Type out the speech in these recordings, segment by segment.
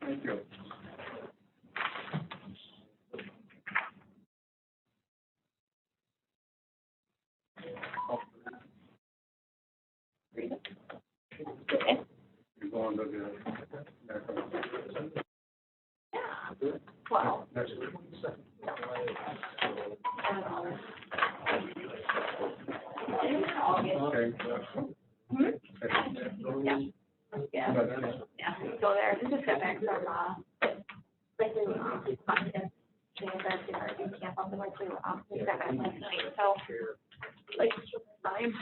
Thank you. Okay. You're going to the. Wow. Next week. Okay. Hmm? Yeah. Yeah, go there. We just got back from, Washington. Camp up and went to, we got back last night, so, like, fine.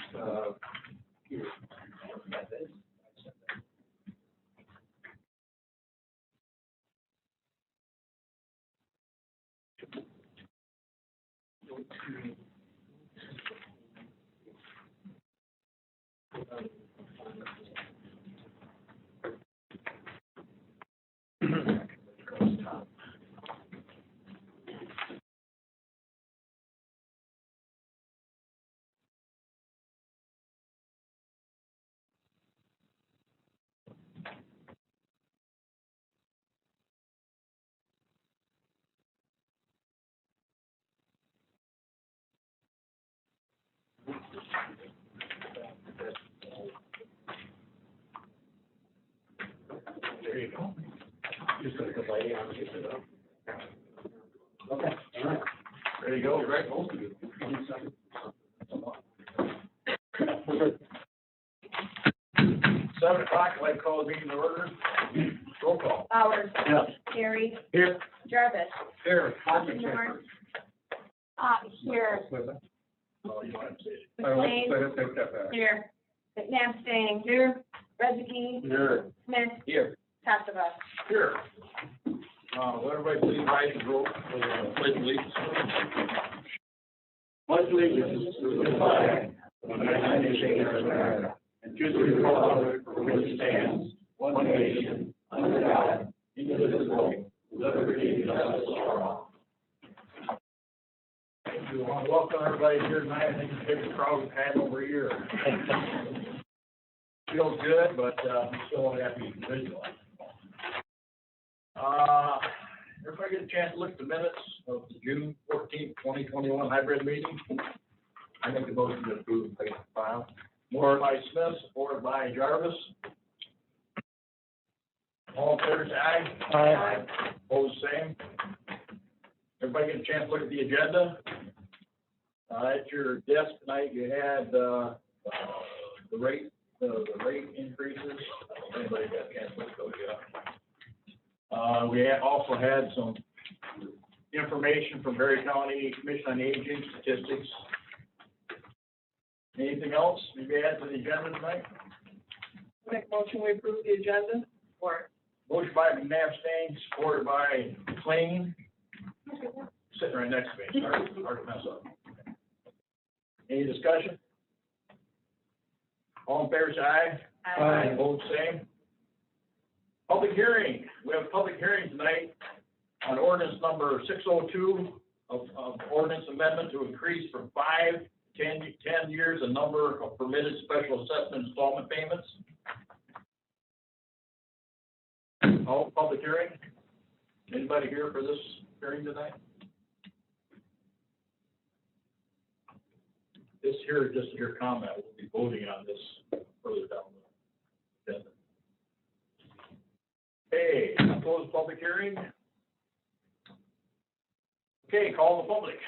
There you go. Just gonna go lay down and get it up. Okay, all right. There you go, Greg. 7 o'clock, I'd like to call the meeting to order. Roll call. Bowers. Yes. Terry. Here. Jarvis. Here. Moore. Here. Oh, you want to say it? McLean. Take that back. Here. McNabb staying. Here. Rezegi. Here. Smith. Here. Tastava. Here. Will everybody please rise and roll for the pledge of allegiance? Pledge allegiance to the flag of the United States of America and to the republic for which it stands, one nation, under God, indivisible, with liberty and justice for all. Thank you. I want to welcome everybody here tonight. I think it's the biggest crowd we've had over a year. Feels good, but I'm still happy to visualize. Everybody get a chance to look at the minutes of the June 14th, 2021 hybrid meeting. I make the motion to approve and take the file. Moved by Smith, supported by Jarvis. All in favor, say aye. Aye. Opposed, same. Everybody get a chance to look at the agenda. At your desk tonight, you had the rate increases. Anybody got a chance to look at those yet? We also had some information from Berry County Commission on Aging statistics. Anything else you add to the agenda tonight? Make motion, we approve the agenda. Or. Motion by McNabb Stain, supported by McLean. Sitting right next to me, hard to mess up. Any discussion? All in favor, say aye. Aye. Opposed, same. Public hearing. We have a public hearing tonight on ordinance number 602 of ordinance amendment to increase from 5 to 10 years the number of permitted special assessment installment payments. All public hearing. Anybody here for this hearing tonight? This here is just your comment. We'll be voting on this further down the agenda. Okay, close the public hearing. Okay, call the public.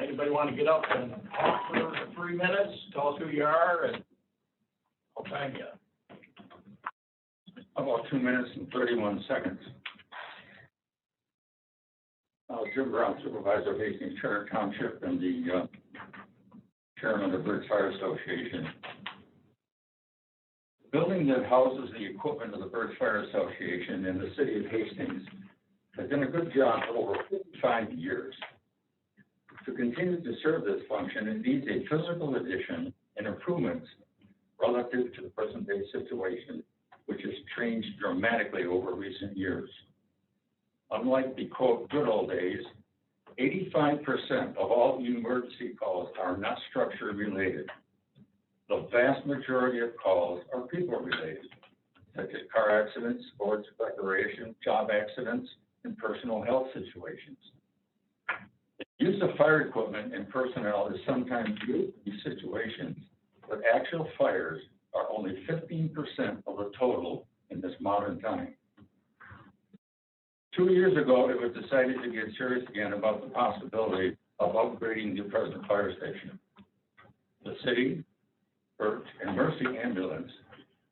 Anybody want to get up and talk for 3 minutes? Tell us who you are and I'll time you. About 2 minutes and 31 seconds. Jim Brown, Supervisor of Hastings Charter Township and the Chairman of the Bridge Fire Association. The building that houses the equipment of the Bridge Fire Association in the city of Hastings has done a good job for over 55 years. To continue to serve this function, it needs a physical addition and improvements relative to the present day situation, which has changed dramatically over recent years. Unlike the quote good old days, 85% of all emergency calls are not structure related. The vast majority of calls are people related. such as car accidents, sports, recreation, job accidents, and personal health situations. The use of fire equipment and personnel is sometimes used in these situations, but actual fires are only 15% of the total in this modern time. 2 years ago, it was decided to get serious again about the possibility of upgrading the present fire station. The city, Birch, and Mercy Ambulance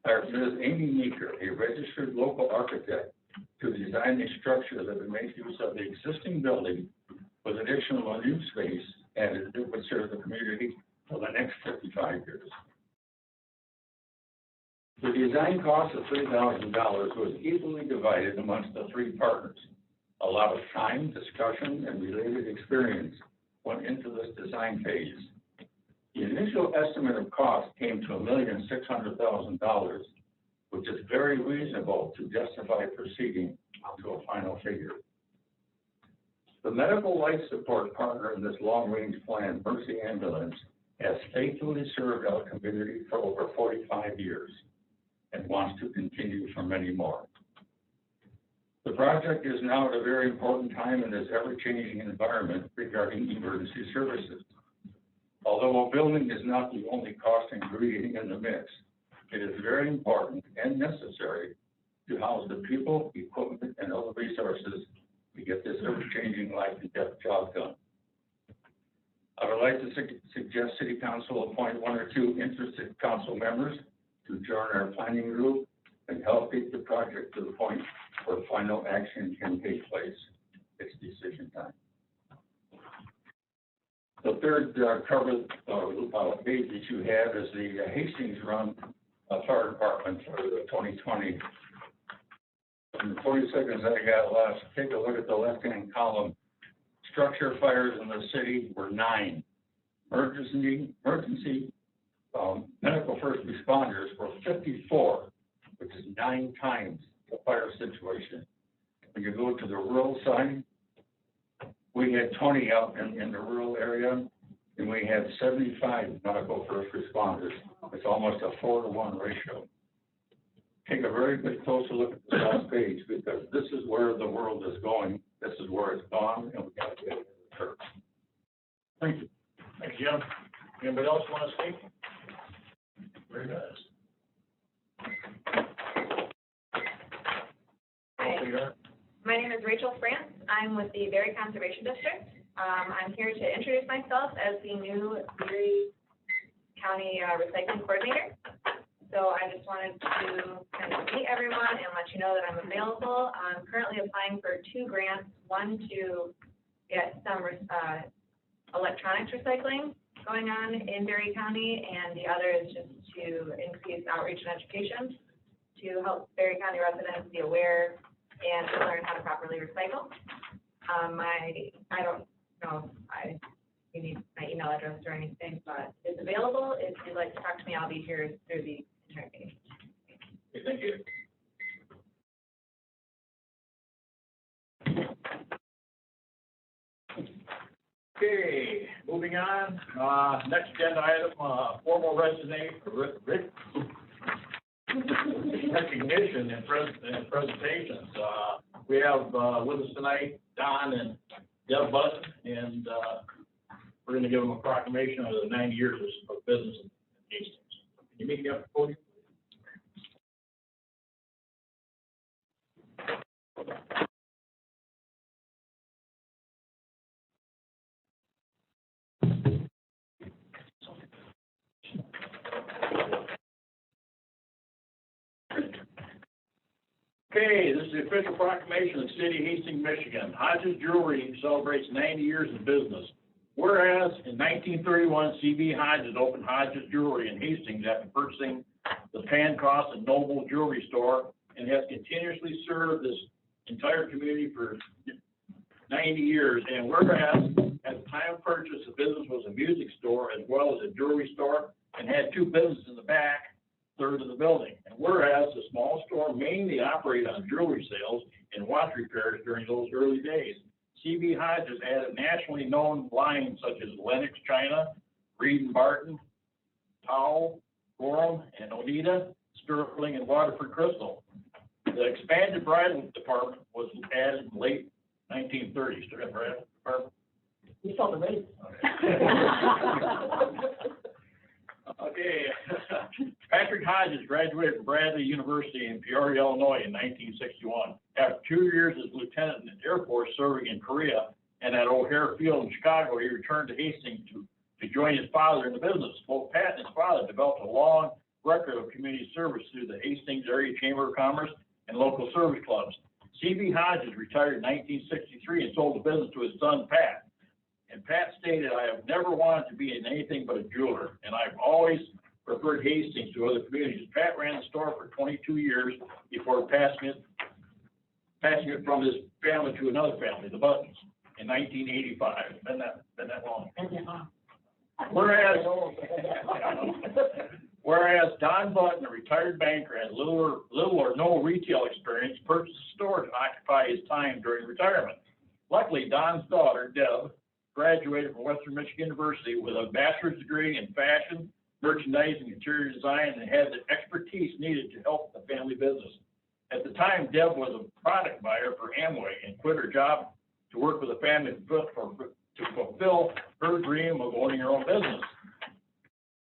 hired Ms. Amy Meeker, a registered local architect, to design a structure that would make use of the existing building with additional new space added that would serve the community for the next 55 years. The design cost of $3,000 was equally divided amongst the three partners. A lot of time, discussion, and related experience went into this design phase. The initial estimate of cost came to $1,600,000, which is very reasonable to justify proceeding to a final figure. The medical life support partner in this long-range plan, Mercy Ambulance, has faithfully served our community for over 45 years and wants to continue for many more. The project is now at a very important time in this ever-changing environment regarding emergency services. Although a building is not the only cost ingredient in the mix, it is very important and necessary to house the people, equipment, and other resources to get this ever-changing life and death job done. I would like to suggest City Council appoint 1 or 2 interested council members to join our planning group and help take the project to the point where final action can take place. It's decision time. The third cover page that you have is the Hastings Run Fire Department for 2020. In the 40 seconds I got left, take a look at the left-hand column. Structure fires in the city were 9. Emergency medical first responders were 54, which is 9 times the fire situation. When you go to the rural side, we had 20 out in the rural area, and we had 75 medical first responders. It's almost a 4-to-1 ratio. Take a very good closer look at the last page, because this is where the world is going. This is where it's gone, and we got to get it to the church. Thank you. Thanks, Jim. Anybody else want to speak? Very nice. Hi, my name is Rachel France. I'm with the Berry Conservation District. I'm here to introduce myself as the new Berry County Recycling Coordinator. So I just wanted to kind of meet everyone and let you know that I'm available. I'm currently applying for 2 grants, one to get some electronics recycling going on in Berry County, and the other is just to increase outreach and education to help Berry County residents be aware and to learn how to properly recycle. I don't know if you need my email address or anything, but it's available. If you'd like to talk to me, I'll be here through the entire meeting. Okay, thank you. Okay, moving on. Next agenda item, formal recognition and presentations. We have with us tonight Don and Deb Button, and we're going to give them a proclamation of the 90 years of business in Hastings. Can you meet me up for you? Okay, this is the official proclamation of the city of Hastings, Michigan. Hodges Jewelry celebrates 90 years in business. Whereas in 1931, C.B. Hodges opened Hodges Jewelry in Hastings after purchasing the Pancross and Noble Jewelry Store, and has continuously served this entire community for 90 years. And whereas at the time of purchase, the business was a music store as well as a jewelry store, and had 2 businesses in the back third of the building. And whereas the small store mainly operated on jewelry sales and watch repairs during those early days, C.B. Hodges added nationally known lines such as Lenox China, Reed and Barton, Powell, Gorham, and Oneida, Sterling, and Waterford Crystal. The expanded bridal department was added in late 1930s. Still got bridal department? We saw the race. Okay. Patrick Hodges graduated from Bradley University in Peoria, Illinois in 1961. After 2 years as lieutenant in the Air Force serving in Korea and at O'Hare Field in Chicago, he returned to Hastings to join his father in the business. Both Pat and his father developed a long record of community service through the Hastings Area Chamber of Commerce and local service clubs. C.B. Hodges retired in 1963 and sold the business to his son, Pat. And Pat stated, "I have never wanted to be in anything but a jeweler, and I've always preferred Hastings to other communities." Pat ran the store for 22 years before passing it from his family to another family, the Buttons, in 1985. Been that long. Whereas Don Button, a retired banker, had little or no retail experience, purchased a store to occupy his time during retirement. Luckily, Don's daughter, Deb, graduated from Western Michigan University with a bachelor's degree in fashion, merchandising, interior design, and had the expertise needed to help the family business. At the time, Deb was a product buyer for Amway and quit her job to work with the family to fulfill her dream of owning her own business.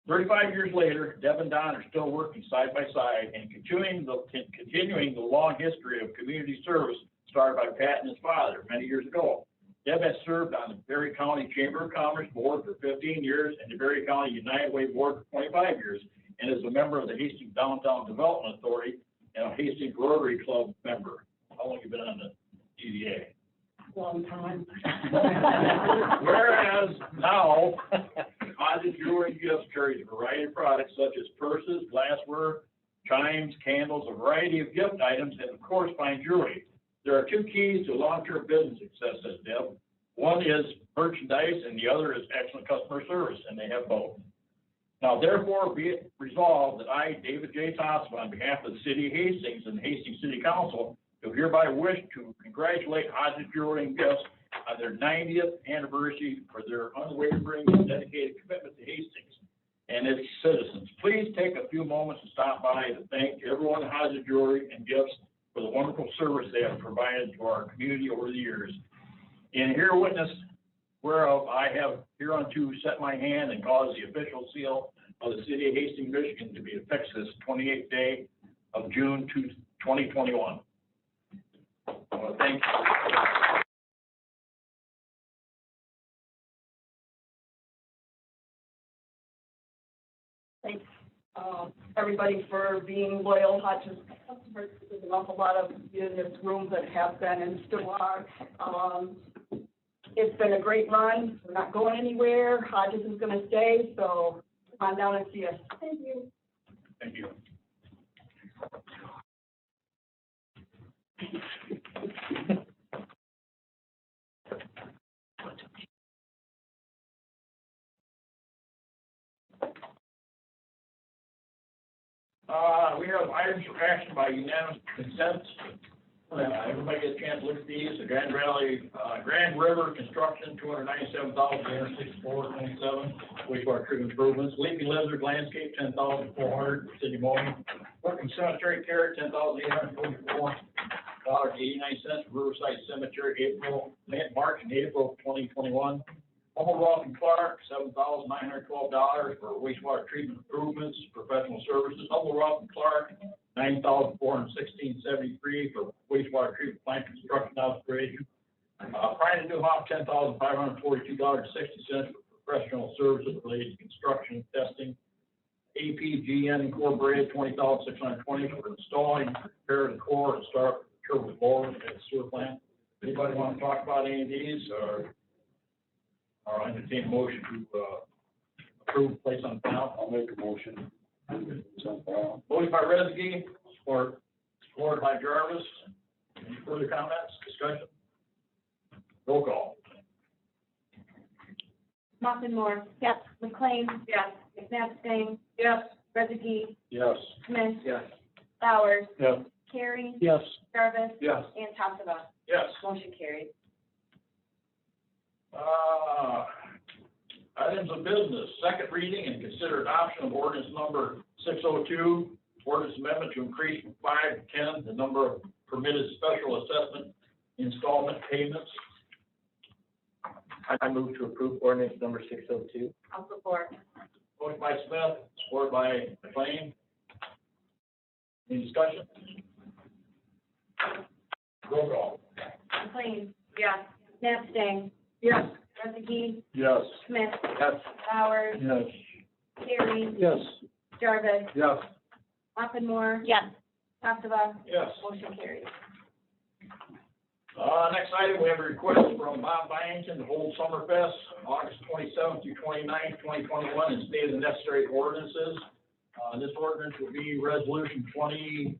35 years later, Deb and Don are still working side by side and continuing the long history of community service started by Pat and his father many years ago. Deb has served on the Berry County Chamber of Commerce Board for 15 years and the Berry County United Way Board for 25 years, and is a member of the Hastings Downtown Development Authority and a Hastings Rotary Club member. How long have you been on the DDA? Long time. Whereas now, Hodges Jewelry and Gifts carries a variety of products such as purses, glassware, chimes, candles, a variety of gift items, and of course, fine jewelry. There are 2 keys to long-term business success, says Deb. One is merchandise and the other is excellent customer service, and they have both. Now, therefore, be it resolved that I, David J. Thompson, on behalf of the City of Hastings and the Hastings City Council, do hereby wish to congratulate Hodges Jewelry and Gifts on their 90th anniversary for their unwavering and dedicated commitment to Hastings and its citizens. Please take a few moments to stop by and thank everyone at Hodges Jewelry and Gifts for the wonderful service they have provided to our community over the years. And here witness whereof I have hereunto set my hand and caused the official seal of the City of Hastings, Michigan to be affixed this 28th day of June 2021. I want to thank you. Thanks, everybody, for being loyal Hodges customers. There's an awful lot of you in this room that have been and still are. It's been a great run. We're not going anywhere. Hodges is going to stay, so come on down and see us. Thank you. Thank you. We have items for action by unanimous consent. Everybody get a chance to look at these. The Grand River Construction, $297,864.27, wastewater treatment improvements. Leaping Lizard Landscape, $10,400, City mowing. Working Cemetery Care, $10,844.89. Riverside Cemetery, March and April 2021. Hummelrock and Clark, $7,912 for wastewater treatment improvements, professional services. Hummelrock and Clark, $9,416.73 for wastewater treatment plant construction upgrade. Pride and Newhoff, $10,542.60 for professional services related to construction testing. APGN Incorporated, $20,620 for installing, repair the core and start turbine board at the sewer plant. Anybody want to talk about any of these, or I'll entertain a motion to approve, place on file? I'll make a motion. Motion by Rezegi, supported by Jarvis. Any further comments, discussion? Roll call. Muffin-Moore. Yes. McLean. Yes. McNabsting. Yes. Rezegi. Yes. Smith. Yes. Bowers. Yes. Carey. Yes. Jarvis. Yes. And Tassava. Yes. Motion carried. Items of business, second reading and consider adoption of ordinance number 602, ordinance amendment to increase from 5 to 10 the number of permitted special assessment installment payments. I move to approve ordinance number 602. I'll support. Motion by Smith, supported by McLean. Any discussion? Roll call. McLean. Yes. Nabsting. Yes. Rezegi. Yes. Smith. Yes. Bowers. Yes. Carey. Yes. Jarvis. Yes. Hoffenmore. Yes. Tassava. Yes. Motion carries. Next item, we have a request from Bob Byington to hold Summerfest, August 27th through 29th, 2021, and state the necessary ordinances. This ordinance will be resolution 2021-20.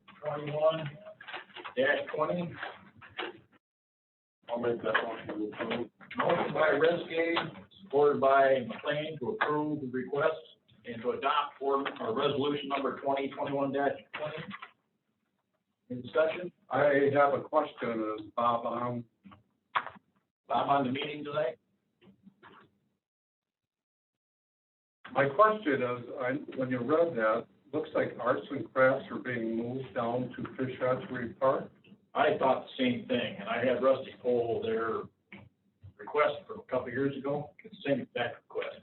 I'll make that motion. Motion by Rezegi, supported by McLean to approve the request and to adopt resolution number 2021-20. Any discussion? I have a question, is Bob on? Bob on the meeting tonight? My question is, when you read that, looks like arts and crafts are being moved down to Fish Hatchery Park. I thought the same thing, and I had Rusty pull their request from a couple of years ago, it's the same exact request.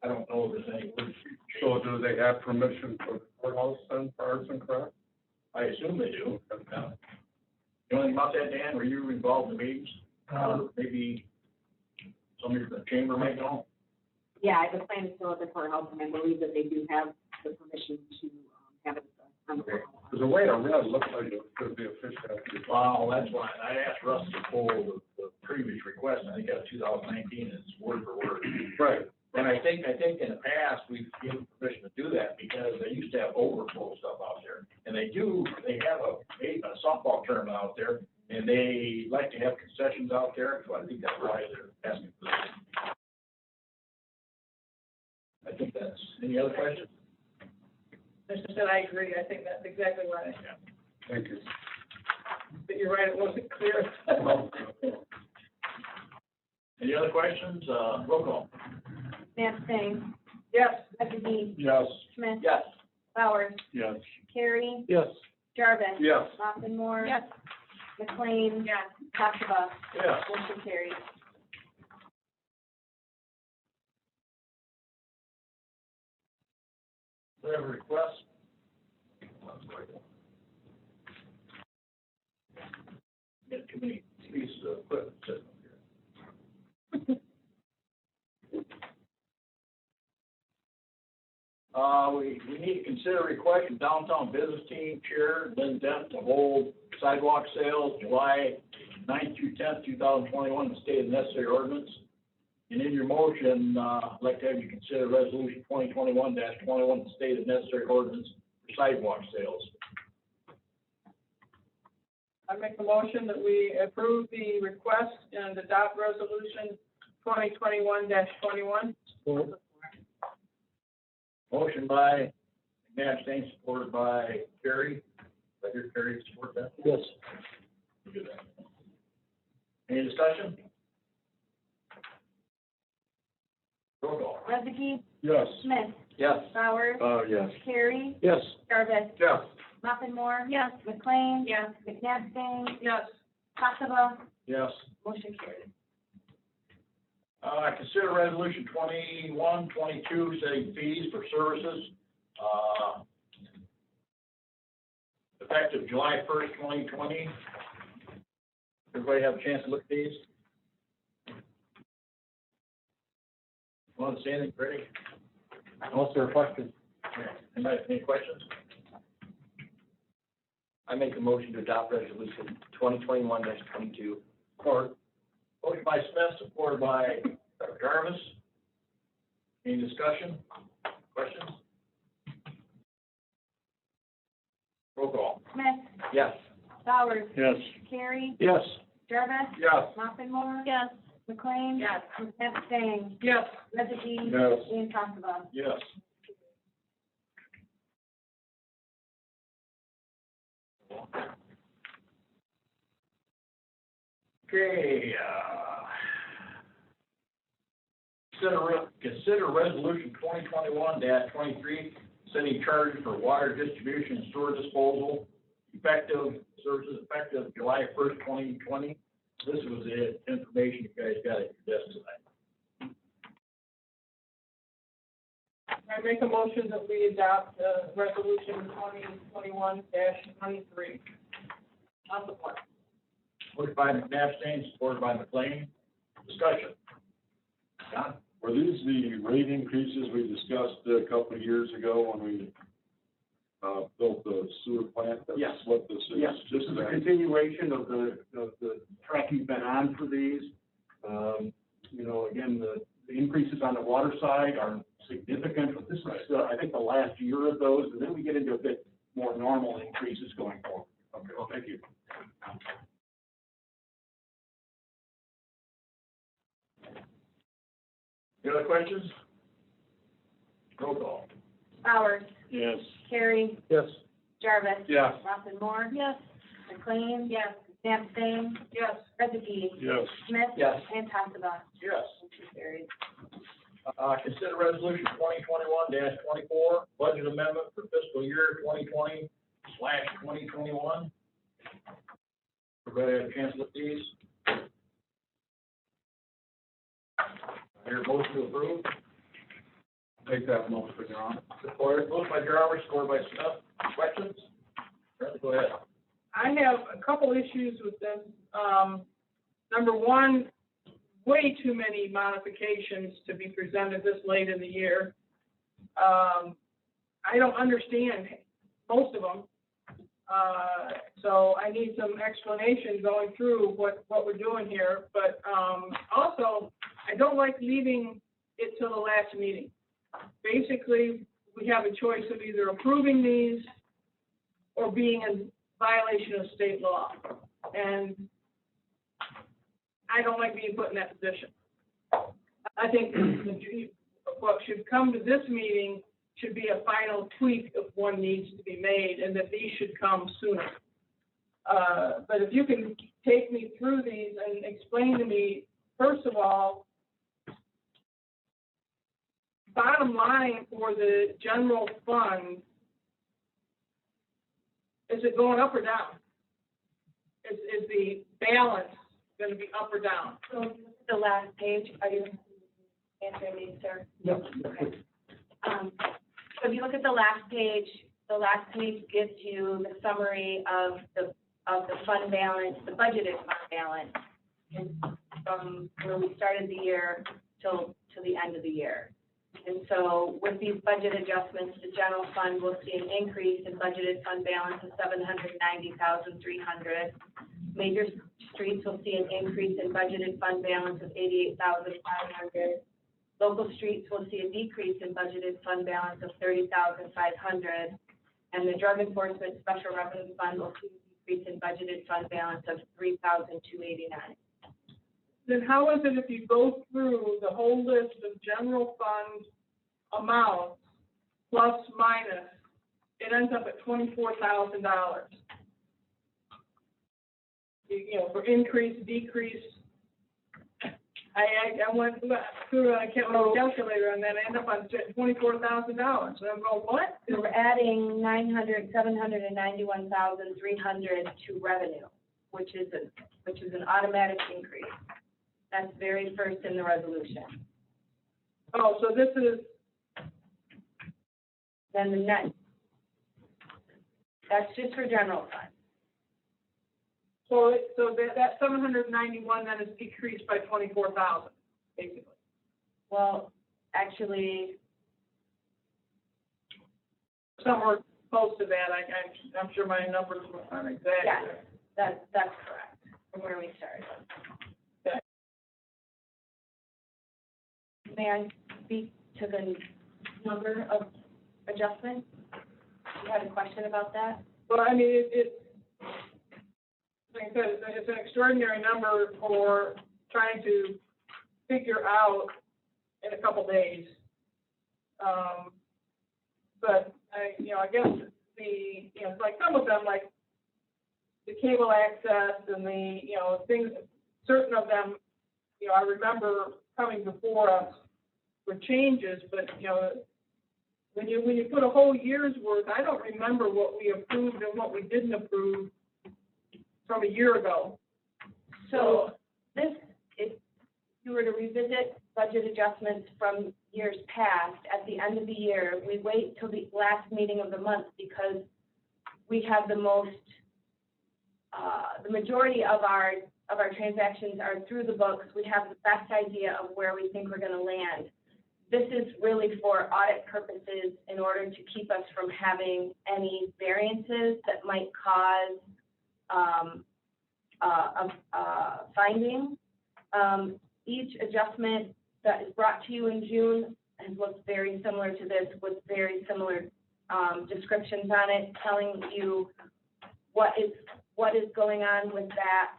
I don't know if there's any words. So do they have permission for the courthouse then for arts and crafts? I assume they do. Yeah. You know anything about that, Dan? Were you involved in the meetings? Or maybe somebody from the chamber might know? Yeah, I was planning to fill at the courthouse, and I believe that they do have the permission to have it on the courthouse. Because the way I read it, looked like it could be a Fish Hatchery. Well, that's why, I asked Russ to pull the previous request, I think that was 2019, and it's word for word. Right. And I think in the past, we've given permission to do that because they used to have overflow stuff out there. And they have a softball tournament out there, and they like to have concessions out there, so I think that's why they're asking for that. I think that's, any other questions? Mr. Said, I agree, I think that's exactly right. Thank you. But you're right, it wasn't clear. Any other questions? Roll call. Nabsting. Yes. Rezegi. Yes. Smith. Yes. Bowers. Yes. Carey. Yes. Jarvis. Yes. Hoffenmore. Yes. McLean. Yes. Tassava. Yes. Motion carries. We have a request. Get too many pieces of equipment sitting up here. We need to consider a request from downtown business team chair Lynn Dent to hold sidewalk sales July 9th through 10th, 2021, and state of necessary ordinance. And in your motion, I'd like to have you consider resolution 2021-21, the state of necessary ordinance for sidewalk sales. I make a motion that we approve the request and adopt resolution 2021-21. Motion by McNabb, supported by Carey. Did I hear Carey support that? Yes. We'll do that. Any discussion? Roll call. Rezegi. Yes. Smith. Yes. Bowers. Yes. Carey. Yes. Jarvis. Yes. Hoffenmore. Yes. McLean. Yes. McNabsting. Yes. Tassava. Yes. Motion carries. Consider resolution 21-22, setting fees for services, effective July 1st, 2020. Everybody have a chance to look at these? Want to say anything, Greg? No, sir, question. Anybody have any questions? I make a motion to adopt resolution 2021-22. Court. Motion by Smith, supported by Jarvis. Any discussion? Questions? Roll call. Smith. Yes. Bowers. Yes. Carey. Yes. Jarvis. Yes. Hoffenmore. Yes. McLean. Yes. McNabsting. Yes. Rezegi. Yes. And Tassava. Yes. Okay, consider resolution 2021-23, setting charge for water distribution and sewer disposal, services effective July 1st, 2020. This was the information you guys got at your desk tonight. I make a motion that we adopt, resolution 2021-23. On the floor. Motion by McNabstain, supported by McLean. Discussion. John? Were these the rate increases we discussed a couple of years ago when we built the sewer plant? Yes. That's what this is? Yes, this is a continuation of the track you've been on for these. You know, again, the increases on the water side are significant, but this is, I think, the last year of those, and then we get into a bit more normal increases going forward. Okay, well, thank you. Any other questions? Roll call. Bowers, Yes. Carey, Yes. Jarvis. Yes. Moore. Yes. McLean. Yes. Abstain. Yes. Rezegi. Yes. Smith. Yes. And Tassava. Yes. Motion carried. Consider resolution 2021-24, budget amendment for fiscal year 2020/2021. Everybody have a chance to look at these? Your motion to approve? Take that motion, Your Honor. Support. Motion by Jarvis, supported by Smith. Questions? Go ahead. I have a couple issues with this. Number one, way too many modifications to be presented this late in the year. I don't understand most of them. So I need some explanation going through what we're doing here. But also, I don't like leaving it till the last meeting. Basically, we have a choice of either approving these or being in violation of state law. And I don't like being put in that position. I think what should come to this meeting should be a final tweak if one needs to be made, and that these should come sooner. But if you can take me through these and explain to me, first of all, bottom line for the general fund, is it going up or down? Is the balance going to be up or down? So the last page, are you answering these, sir? Yep. Okay. So if you look at the last page gives you the summary of the fund balance, the budgeted fund balance, and from where we started the year till the end of the year. And so with these budget adjustments, the general fund will see an increase in budgeted fund balance of $790,300. Major streets will see an increase in budgeted fund balance of $88,500. Local streets will see a decrease in budgeted fund balance of $30,500. And the drug enforcement special revenue fund will see a decrease in budgeted fund balance of $3,289. Then how is it if you go through the whole list of general fund amounts, plus minus, it ends up at $24,000? You know, for increase, decrease. I went through, I can't remember the calculator, and then I end up on $24,000. So I'm going, what? So we're adding $791,300 to revenue, which is an automatic increase. That's very first in the resolution. Oh, so this is, Then the net, that's just for general fund. so that 791 then is decreased by 24,000, basically. Well, actually, Somewhere close to that. I'm sure my numbers aren't exact. yes, that's correct, from where we started. Okay. May I speak to the number of adjustments? You had a question about that? Well, I mean, like I said, it's an extraordinary number for trying to figure out in a couple days. But I guess it's like some of them, like the cable access and the, things, certain of them, I remember coming before us with changes, but, when you put a whole year's worth, I don't remember what we approved and what we didn't approve from a year ago. So this, if you were to revisit budget adjustments from years past, at the end of the year, we wait till the last meeting of the month because we have the most, the majority of our transactions are through the books. We have the best idea of where we think we're going to land. This is really for audit purposes in order to keep us from having any variances that might cause finding. Each adjustment that is brought to you in June has looked very similar to this, with very similar descriptions on it, telling you what is going on with that,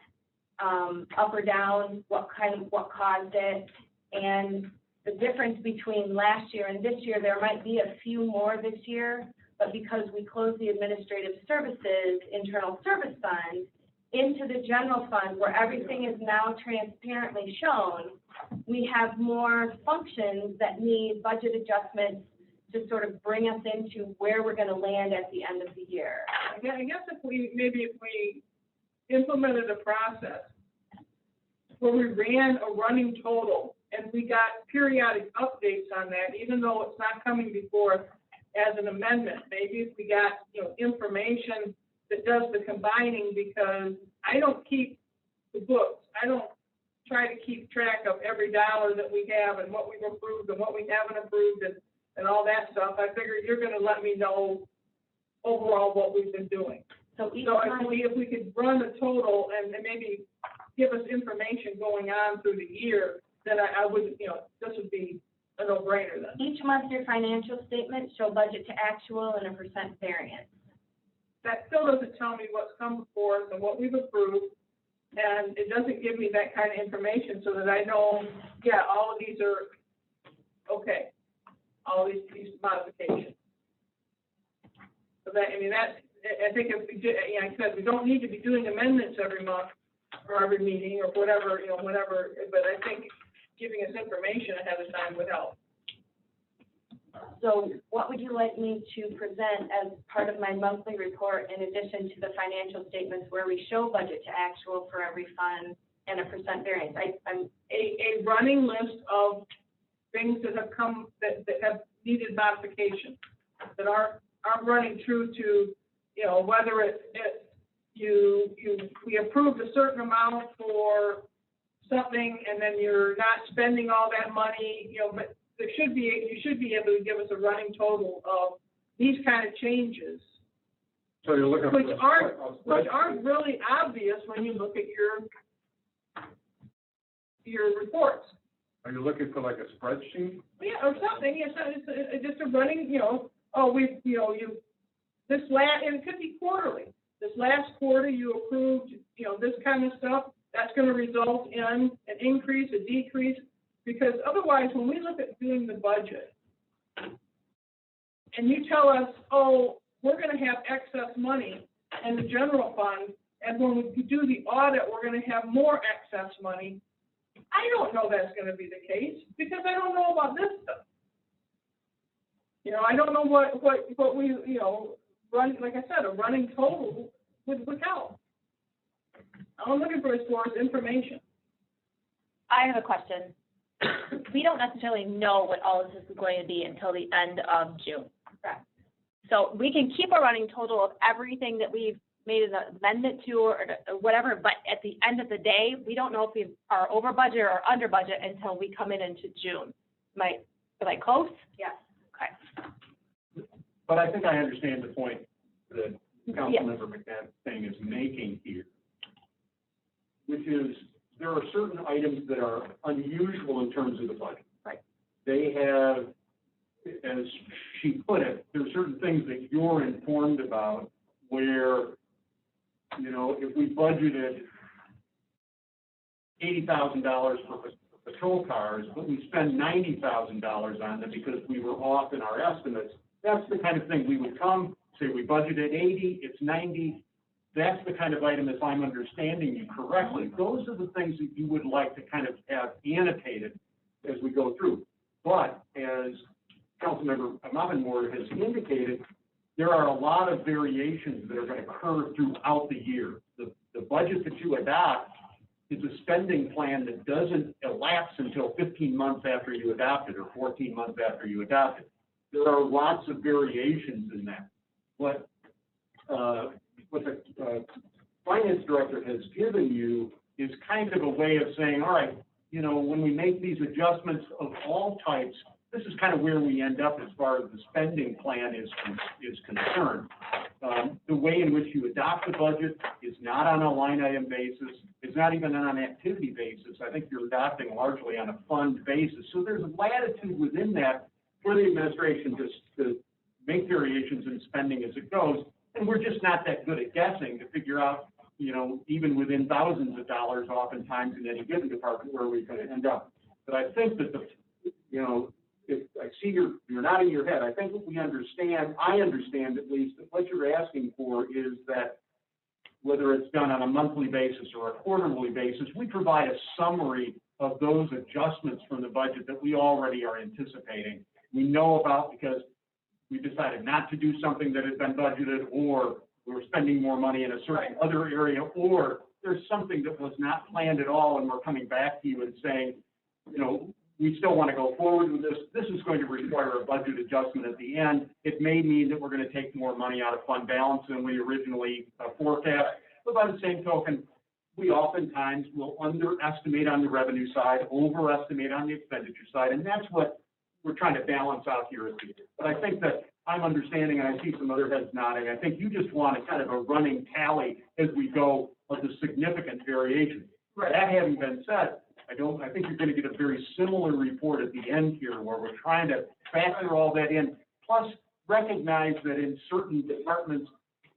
up or down, what caused it, and the difference between last year and this year. There might be a few more this year, but because we closed the administrative services internal service fund into the general fund where everything is now transparently shown, we have more functions that need budget adjustments to sort of bring us into where we're going to land at the end of the year. I guess if we implemented a process where we ran a running total and we got periodic updates on that, even though it's not coming before us as an amendment, maybe if we got, information that does the combining, because I don't keep the books. I don't try to keep track of every dollar that we have and what we've approved and what we haven't approved and all that stuff. I figure you're going to let me know overall what we've been doing. So if we could run a total and maybe give us information going on through the year, then I would, this would be a no-brainer then. each month your financial statements show budget to actual and a % variance. That still doesn't tell me what's come before us and what we've approved, and it doesn't give me that kind of information so that I know, yeah, all of these are okay, all these modifications. So that, I think if we did, like I said, we don't need to be doing amendments every month or every meeting or whatever, whatever, but I think giving us information ahead of time would help. So what would you like me to present as part of my monthly report in addition to the financial statements where we show budget to actual for every fund and a % variance? I'm A running list of things that have come, that have needed modification, that aren't running true to, whether we approved a certain amount for something and then you're not spending all that money, but you should be able to give us a running total of these kind of changes, So you're looking which for. aren't really obvious when you look at your reports. Are you looking for like a spreadsheet? Yeah, or something. It's just a running, this last, and it could be quarterly. This last quarter you approved, this kind of stuff. That's going to result in an increase, a decrease. Because otherwise, when we look at doing the budget, and you tell us, oh, we're going to have excess money in the general fund, and when we do the audit, we're going to have more excess money, I don't know that's going to be the case, because I don't know about this stuff. I don't know what we, run, like I said, a running total would help. All I'm looking for is information. I have a question. We don't necessarily know what all of this is going to be until the end of June. Correct. So we can keep a running total of everything that we've made an amendment to or whatever, but at the end of the day, we don't know if we are over budget or under budget until we come into June. Am I close? Yes. Okay. But I think I understand the point that Councilmember McNabb is making here, which is there are certain items that are unusual in terms of the budget. Right. They have, as she put it, there are certain things that you're informed about where, if we budgeted $80,000 for patrol cars, but we spend $90,000 on them because we were off in our estimates, that's the kind of thing we would come, say we budgeted 80, it's 90. That's the kind of item, if I'm understanding you correctly, those are the things that you would like to kind of have annotated as we go through. But as Councilmember Moppenmore has indicated, there are a lot of variations that are going to occur throughout the year. The budget that you adopt is a spending plan that doesn't elapse until 15 months after you adopt it or 14 months after you adopt it. There are lots of variations in that. What the finance director has given you is kind of a way of saying, all right, you know, when we make these adjustments of all types, this is kind of where we end up as far as the spending plan is concerned. The way in which you adopt the budget is not on a line item basis. It's not even on an activity basis. I think you're adopting largely on a fund basis. So there's latitude within that for the administration to make variations in spending as it goes. And we're just not that good at guessing to figure out, you know, even within thousands of dollars oftentimes in any given department where we're going to end up. But I think that you know, if I see you're nodding your head, I think what we understand, I understand at least, that what you're asking for is that whether it's done on a monthly basis or a quarterly basis, we provide a summary of those adjustments from the budget that we already are anticipating. We know about because we decided not to do something that had been budgeted, or we're spending more money in a certain other area, or there's something that was not planned at all and we're coming back to you and saying, you know, we still want to go forward with this. This is going to require a budget adjustment at the end. It may mean that we're going to take more money out of fund balance than we originally forecast. But by the same token, we oftentimes will underestimate on the revenue side, overestimate on the expenditure side, and that's what we're trying to balance out here at the end. But I think that I'm understanding, and I see some other heads nodding, I think you just want a kind of a running tally as we go of the significant variation. Right. That having been said, I think you're going to get a very similar report at the end here where we're trying to factor all that in, plus recognize that in certain departments,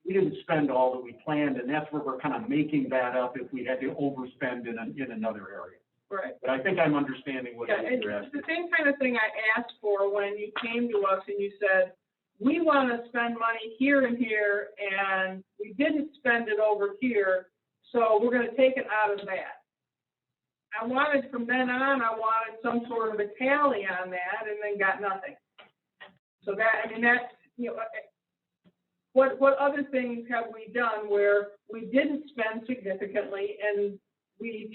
we didn't spend all that we planned, and that's where we're kind of making that up if we had to overspend in another area. Right. But I think I'm understanding what Yeah, and you're it's asking. the same kind of thing I asked for when you came to us and you said, we want to spend money here and here, and we didn't spend it over here, so we're going to take it out of that. I wanted, from then on, I wanted some sort of a tally on that, and then got nothing. So that, I mean, that's, you know, what other things have we done where we didn't spend significantly, and we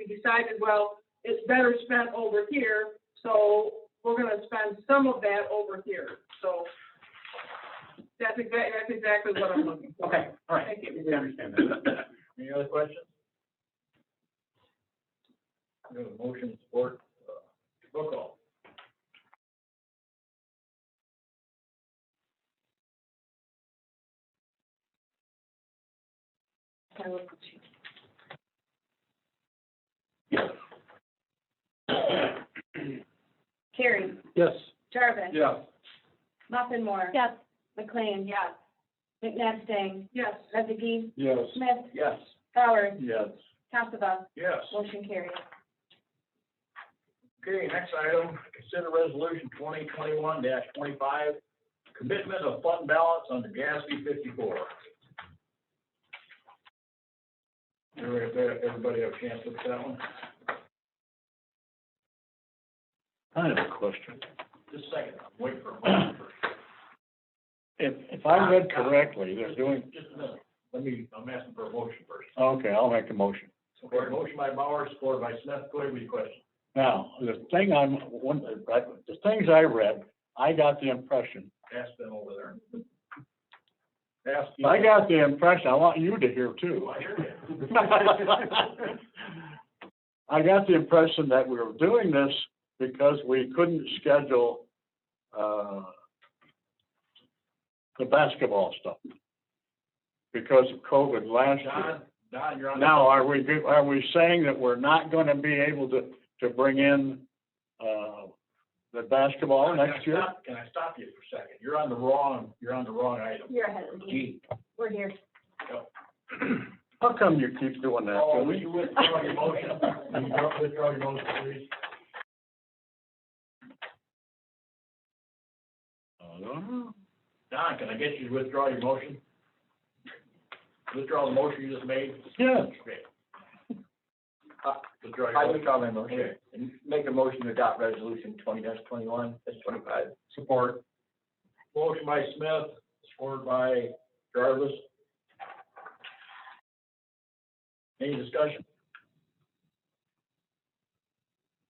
decided, well, it's better spent over here, so we're going to spend some of that over here. So that's exactly what I'm looking for. Okay, all right. Thank you. We understand that. Any other questions? We have a motion support, roll call. Carey, Yes. Jarvis, Yeah. Muffenmore. Yes. McLean. Yes. McNabb Stain. Yes. Rezegi. Yes. Smith. Yes. Howard. Yes. Tassava. Yes. Motion carried. Okay, next item, consider resolution 2021-25, commitment of fund balance under GASB 54. Everybody have a chance to look at that one? I have a question. Just a second, I'm waiting for a motion first. If I read correctly, they're doing, Just a minute, I'm asking for a motion first. okay, I'll make a motion. Okay, motion by Bauer, supported by Smith, go ahead with your question. Now, the things I read, I got the impression, Ask them over there. Ask. I got the impression, I want you to hear too. I hear you. I got the impression that we were doing this because we couldn't schedule, the basketball stuff because of COVID last year. Don, you're on. Now, are we saying that we're not going to be able to bring in, the basketball next year? Can I stop you for a second? You're on the wrong item. You're ahead of me. G. We're here. How come you keep doing that Oh, to will me? you withdraw your motion? Will you withdraw your motion, please? Don, can I get you to withdraw your motion? Withdraw the motion you just made? Yes. Okay. I withdraw my motion and make a motion to adopt resolution 20-21-25. Support. Motion by Smith, supported by Jarvis. Any discussion?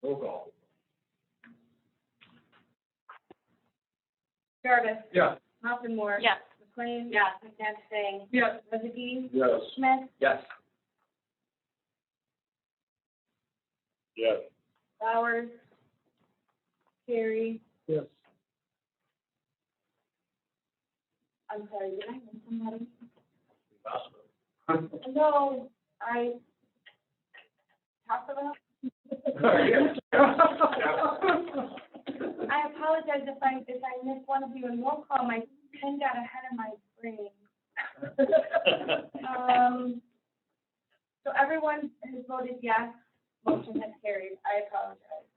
Roll call. Jarvis. Yeah. Moore. Yes. McLean. Yes. Nastang. Yes. Rezegi. Yes. Smith. Yes. Yes. Bowers. Carey. Yes. I'm sorry, did I miss somebody? Possible. No, I talked about. I apologize if I missed one of you in roll call. My pen got ahead of my brain. So everyone has voted yes. Motion has carried. I apologize.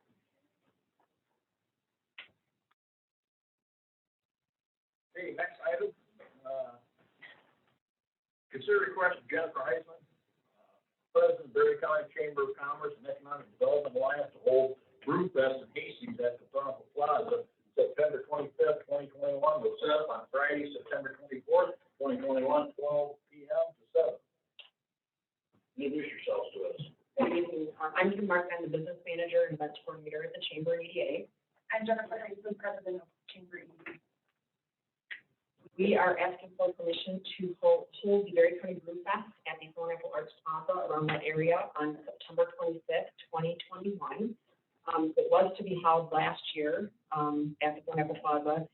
Okay, next item. Consider request of Jennifer Heisman, President of Berry County Chamber of Commerce and Economic Development Alliance to hold Brew Fest in Hastings at the Thornhill Plaza, September 25th, 2021, will set up on Friday, September 24th, 2021, 12 p.m. to 7. Introduce yourselves to us. Good evening. I'm Kim Mark. I'm the business manager and events coordinator at the Chamber EDA. I'm Jennifer Heisman, President of Chamber EDA. We are asking for permission to hold the Berry County Brew Fest at the Thornapple Arts Plaza around that area on September 25th, 2021. It was to be held last year at the Thornapple Plaza,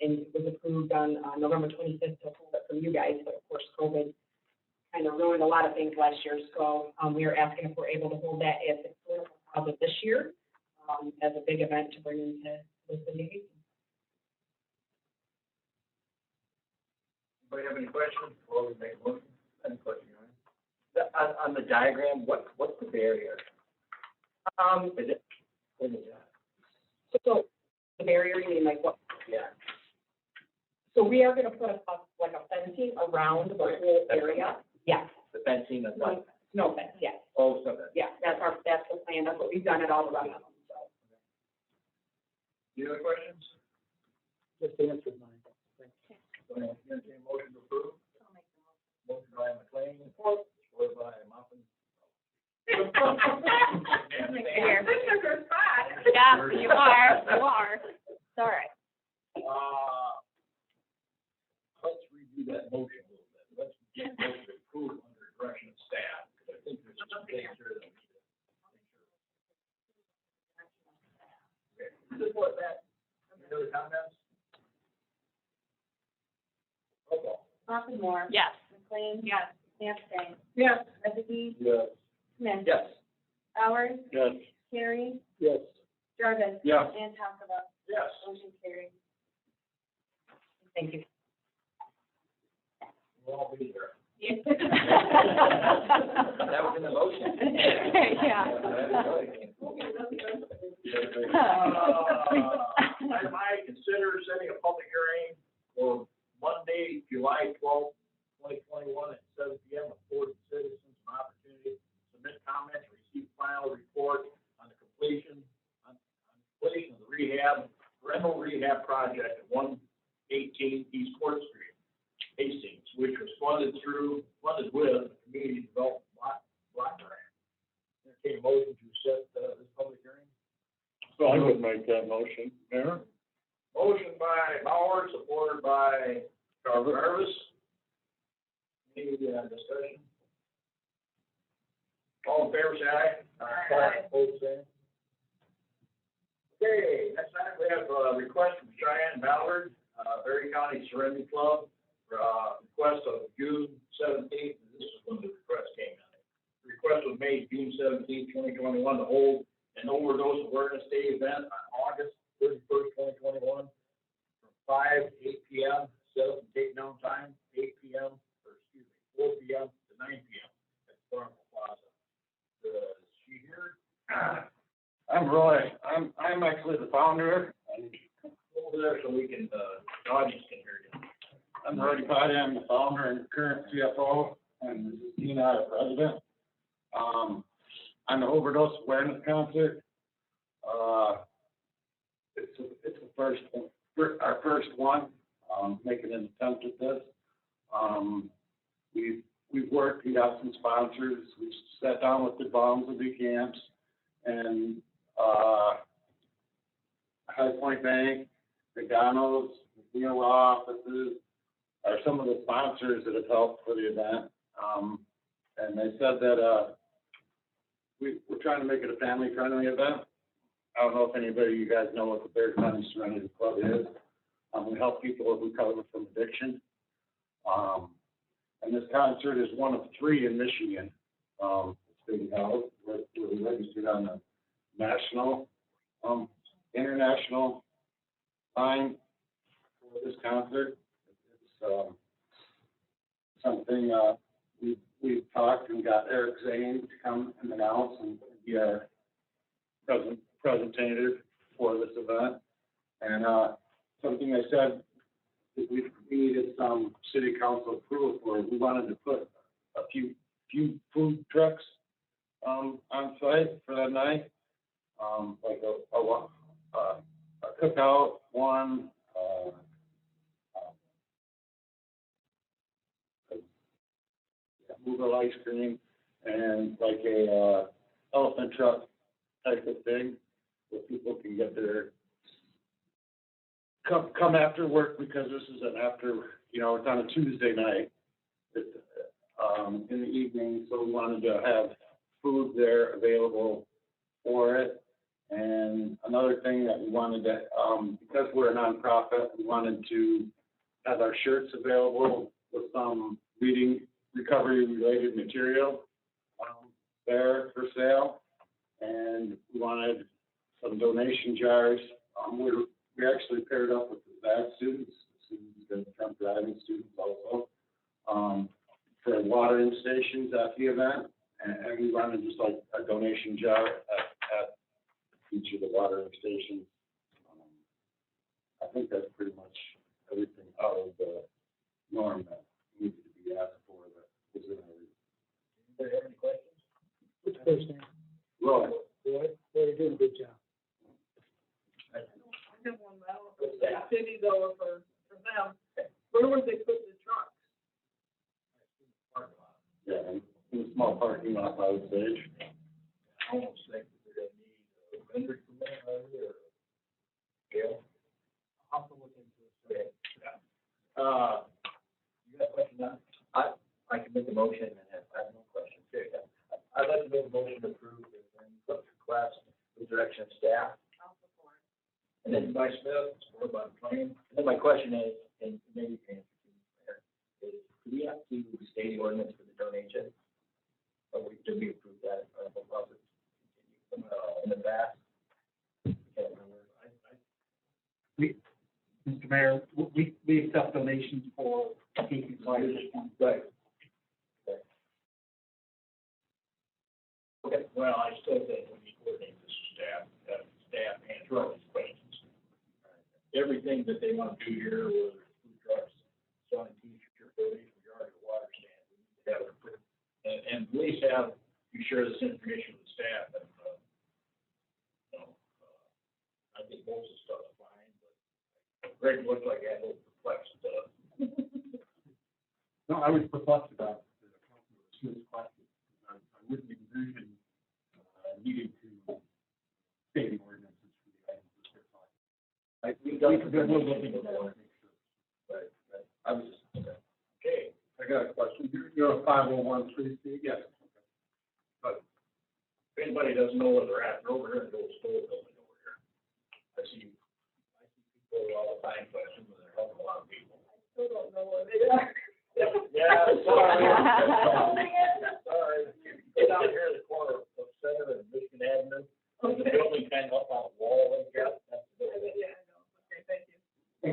and it was approved on November 25th to hold it from you guys, but of course COVID kind of ruined a lot of things last year. So we are asking if we're able to hold that at the Thornapple Plaza this year as a big event to bring into the city. Anybody have any questions before we make a motion? Any question, Ryan? On the diagram, what's the barrier? Is it? What is that? So the barrier, you mean like what? Yeah. So we are gonna put like a fencing around the whole area. Yes. The fencing of what? No fence, yes. Oh, so that. Yeah, that's the plan. That's what we've done at all the rest of them, so. Any other questions? Just answered mine. Entertain motion to approve. Motion by McLean, supported by Muffin. Yeah, you are. You are. It's all right. Let's review that motion a little bit. Let's get motion to approve under direction of staff, because I think there's some things here that we need to make sure. Okay, support that. Any other comments? Roll call. Moore. Yes. McLean. Yes. Nastang. Yes. Rezegi. Yes. Smith. Yes. Bowers. Yes. Carey. Yes. Jarvis. Yes. And Tackava. Yes. Motion carried. Thank you. We'll all be there. That was in the motion. Yeah. Item I, consider setting a public hearing for Monday, July 12th, 2021 at 7 p.m. affording citizens an opportunity to submit comments, receive final report on the completion of the rental rehab project at 118 East Court Street, Hastings, which was funded with the Community Development Block Grant. Entertain a motion to set this public hearing. So I would make that motion, Mayor. Motion by Bauer, supported by Jarvis. Any discussion? All in favor, say aye. Aye. Opposed, same. Okay, next item, we have a request from Cheyenne Ballard, Berry County Serenity Club, request of June 17th, and this is when the request came in. The request was made June 17th, 2021, to hold an overdose awareness day event on August 31st, 2021, from 5 to 8 p.m., set up and take down time, 4 p.m. to 9 p.m. at Thornhill Plaza. Is she here? I'm actually the founder. Over there so we can, the audience can hear you. I'm Roddy Potty, I'm the founder and current CFO, and this is Tina, the president. on the overdose awareness concert. It's the first, our first one, making an attempt at this. We've worked, we got some sponsors, we sat down with the bums of the camps, and, High Point Bank, McDonald's, McNeil Law Offices are some of the sponsors that have helped for the event. And they said that, we're trying to make it a family-friendly event. I don't know if anybody of you guys know what the Bear County Serenity Club is. We help people who recover from addiction. And this concert is one of 3 in Michigan. It's being held. We're registered on the national, international line for this concert. It's something we've talked and got Eric Zane to come and announce and be our presentative for this event. And something I said, that we needed some city council approval for. We wanted to put a few food trucks on site for that night, like a cookout one, Google ice cream, and like a elephant truck type of thing, where people can get their come after work, because this is an after, it's on a Tuesday night. It's in the evening, so we wanted to have food there available for it. And another thing that we wanted to, because we're a nonprofit, we wanted to have our shirts available with some reading recovery related material there for sale. And we wanted some donation jars. We actually paired up with the VAD students that become driving students also, for watering stations at the event. And we wanted just like a donation jar at each of the watering stations. I think that's pretty much everything out of the norm that needed to be asked for that was in our. Anybody have any questions? Which person? Roy. They're doing a good job. I have one now, for the city though, for them, where would they put the trucks? Yeah, in a small parking lot by the stage. I almost think that they're gonna need a vendor permit out here, or, Gail? I'll have to look into it. Okay, yeah. You got a question now? I can make a motion and I have no question. Okay, I'd like to make a motion to approve the class with direction of staff. And then by Smith, supported by McLean. And then my question is, and maybe you can answer, is do we have to state the ordinance for the donation? Or did we approve that, in the past? I can't remember. Mr. Mayor, we accept donations for taking flyers. Right. Okay, well, I still think we need to coordinate this with staff answer these questions. Everything that they want to do here, whether it's food trucks, selling t-shirts, donations, regarding the water stand, we need to have it approved. And at least you share this information with staff, and, I think most of the stuff's fine, but Greg looked like I had a little perplexed, No, I was perplexed about the Councilman Smith's question. I wouldn't envision needing to state ordinances for the items that they're talking. we're looking at more. Right. I was just, okay. I got a question. You're a 501(c)(3)? Yes. But if anybody doesn't know where they're at, they're over here in the old store building over here. I see people all the time questions, and they're helping a lot of people. Still don't know where they are. Yeah, sorry. Sorry. Get out here in the corner of Center and Michigan Avenue. The building kind of up on a wall like that. That's the building. Yeah, I know. Okay, thank you.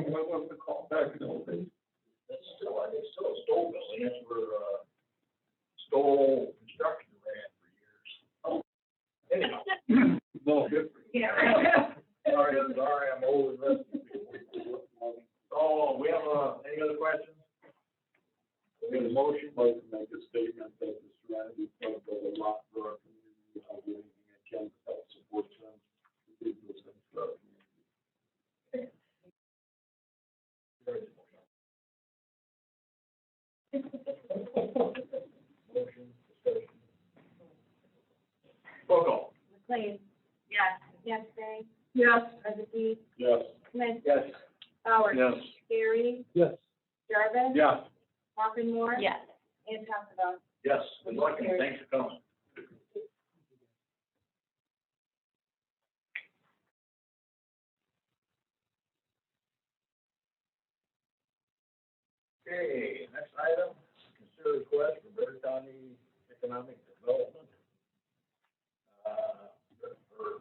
What was the call back in the old days? It's still a Stoll building. That's where, Stoll Construction ran for years. Oh. Anyhow. No, good for you. Yeah. Sorry, I'm old and rusty. Oh, we have, any other questions? We have a motion. I'd like to make a statement that the Serenity Club does a lot for our community. Yes. Trustee Yes. Smith, Yes. Bauer. Yes. Gary, Yes. Jarvis. Yeah. Moore. Yes. And Tassava. Yes, good luck and thanks for coming. Okay, next item, consider request for Better County Economic Development. For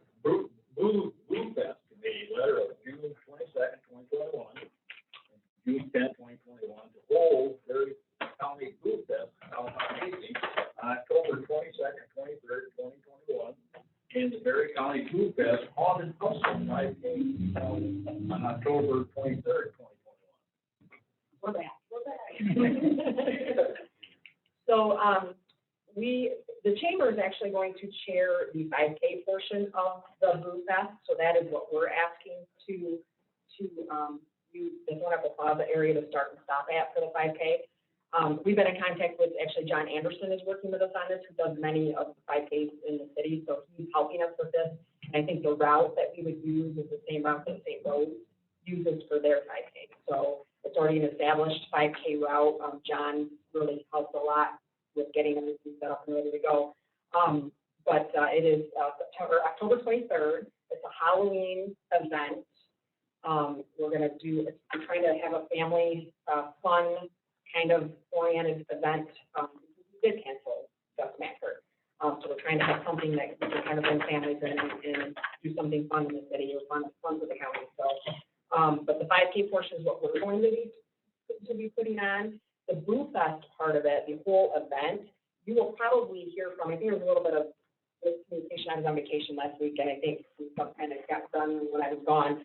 Boo Fest Committee, letter of June 22nd, 2021, and June 10th, 2021, to hold Better County Boo Fest out on Hastings on October 22nd, 23rd, 2021, and the Berry County Boo Fest Haunted House 5K on October 23rd, 2021. We're back. So, the chamber is actually going to chair the 5K portion of the Boo Fest, so that is what we're asking to use the Thornapple Plaza area to start and stop at for the 5K. We've been in contact with, actually, John Anderson is working with us on this, who does many of the 5Ks in the city, so he's helping us with this. And I think the route that we would use is the same route that St. Rose uses for their 5K. So it's already an established 5K route. John really helped a lot with getting everything set up and ready to go. But it is October 23rd. It's a Halloween event. We're trying to have a family, fun, kind of oriented event. We did cancel Gus Macker. So we're trying to have something that we can kind of bring families in and do something fun in the city or fun for the county. So, but the 5K portion is what we're going to be putting on. The Boo Fest part of it, the whole event, you will probably hear from, I think there was a little bit of miscommunication. I was on vacation last week, and I think some stuff kind of got done when I was gone.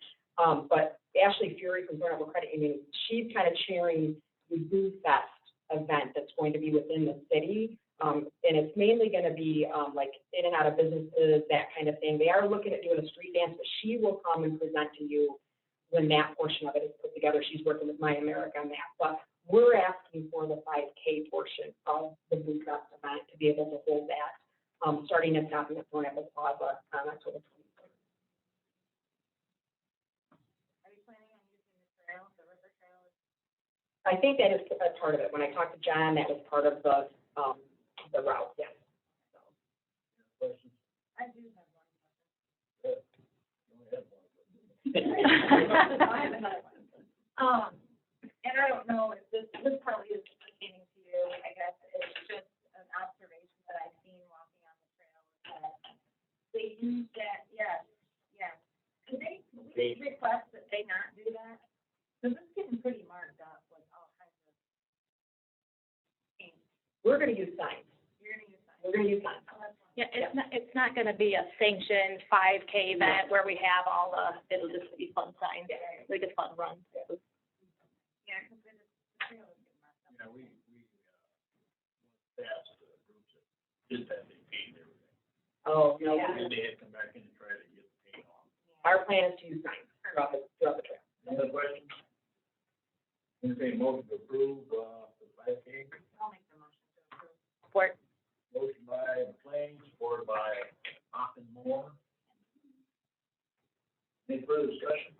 But Ashley Fury from Thornapple Credit Union, she's kind of chairing the Boo Fest event that's going to be within the city. And it's mainly going to be like in and out of businesses, that kind of thing. They are looking at doing a street dance, but she will come and present to you when that portion of it is put together. She's working with My America on that. But we're asking for the 5K portion of the Boo Fest event to be able to hold that, starting and stopping at Thornapple Plaza on October 23rd. Are you planning on using the trail, the river trail? I think that is a part of it. When I talked to John, that was part of the route, yes. Questions? I do have one Good. You only have one. I have another one. And I don't know if this probably is pertaining to you, I guess, it's just an observation that I've seen walking on the trail, that they use that, yes. Could we request that they not do that? Because it's getting pretty marked up with all kinds of things. We're going to use signs. You're gonna use that. We're going to use signs. Yeah, it's not gonna be a sanctioned 5K event where we have all it'll just be fun signs, like a fun run. Yeah, because the trail is getting marked up. Yeah, we asked the groups that did that, they paid everything. Oh, no. Yeah. And they had to come back in and try to get the paint on. Our plan is to use signs throughout the trail. Any other questions? Entertained motion to approve, the 5K. I'll make the motion to approve. Support. Motion by McLean, supported by Moore. Any further discussion?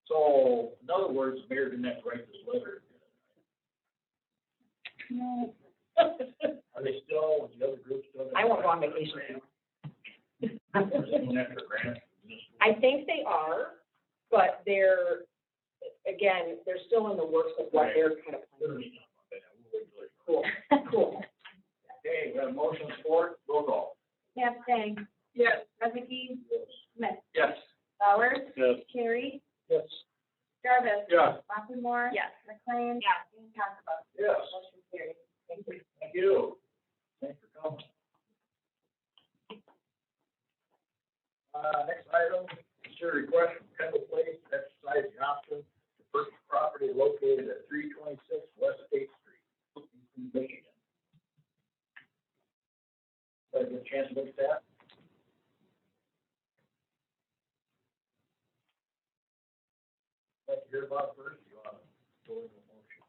So, in other words, the mayor didn't have to write this letter. No. Are they still, is the other group still? I won't go on vacation now. Are they going after a grant? I think they are, but they're still in the works of what they're kind of planning. Cool. Okay, we have a motion support, roll call. Abstain. Yes. Trustee Smith. Yes. Bowers. Yes. Carey. Yes. Jarvis. Yeah. Moore. Yes. McLean. Yeah. And Tassava. Yes. Motion carried. Thank you. Thank you. Thanks for coming. Next item, consider request from Kendall Place, to exercise the option to purchase property located at 326 West State Street, in Michigan. Have a good chance to look at that? Like to hear about it first, you want to go into a motion?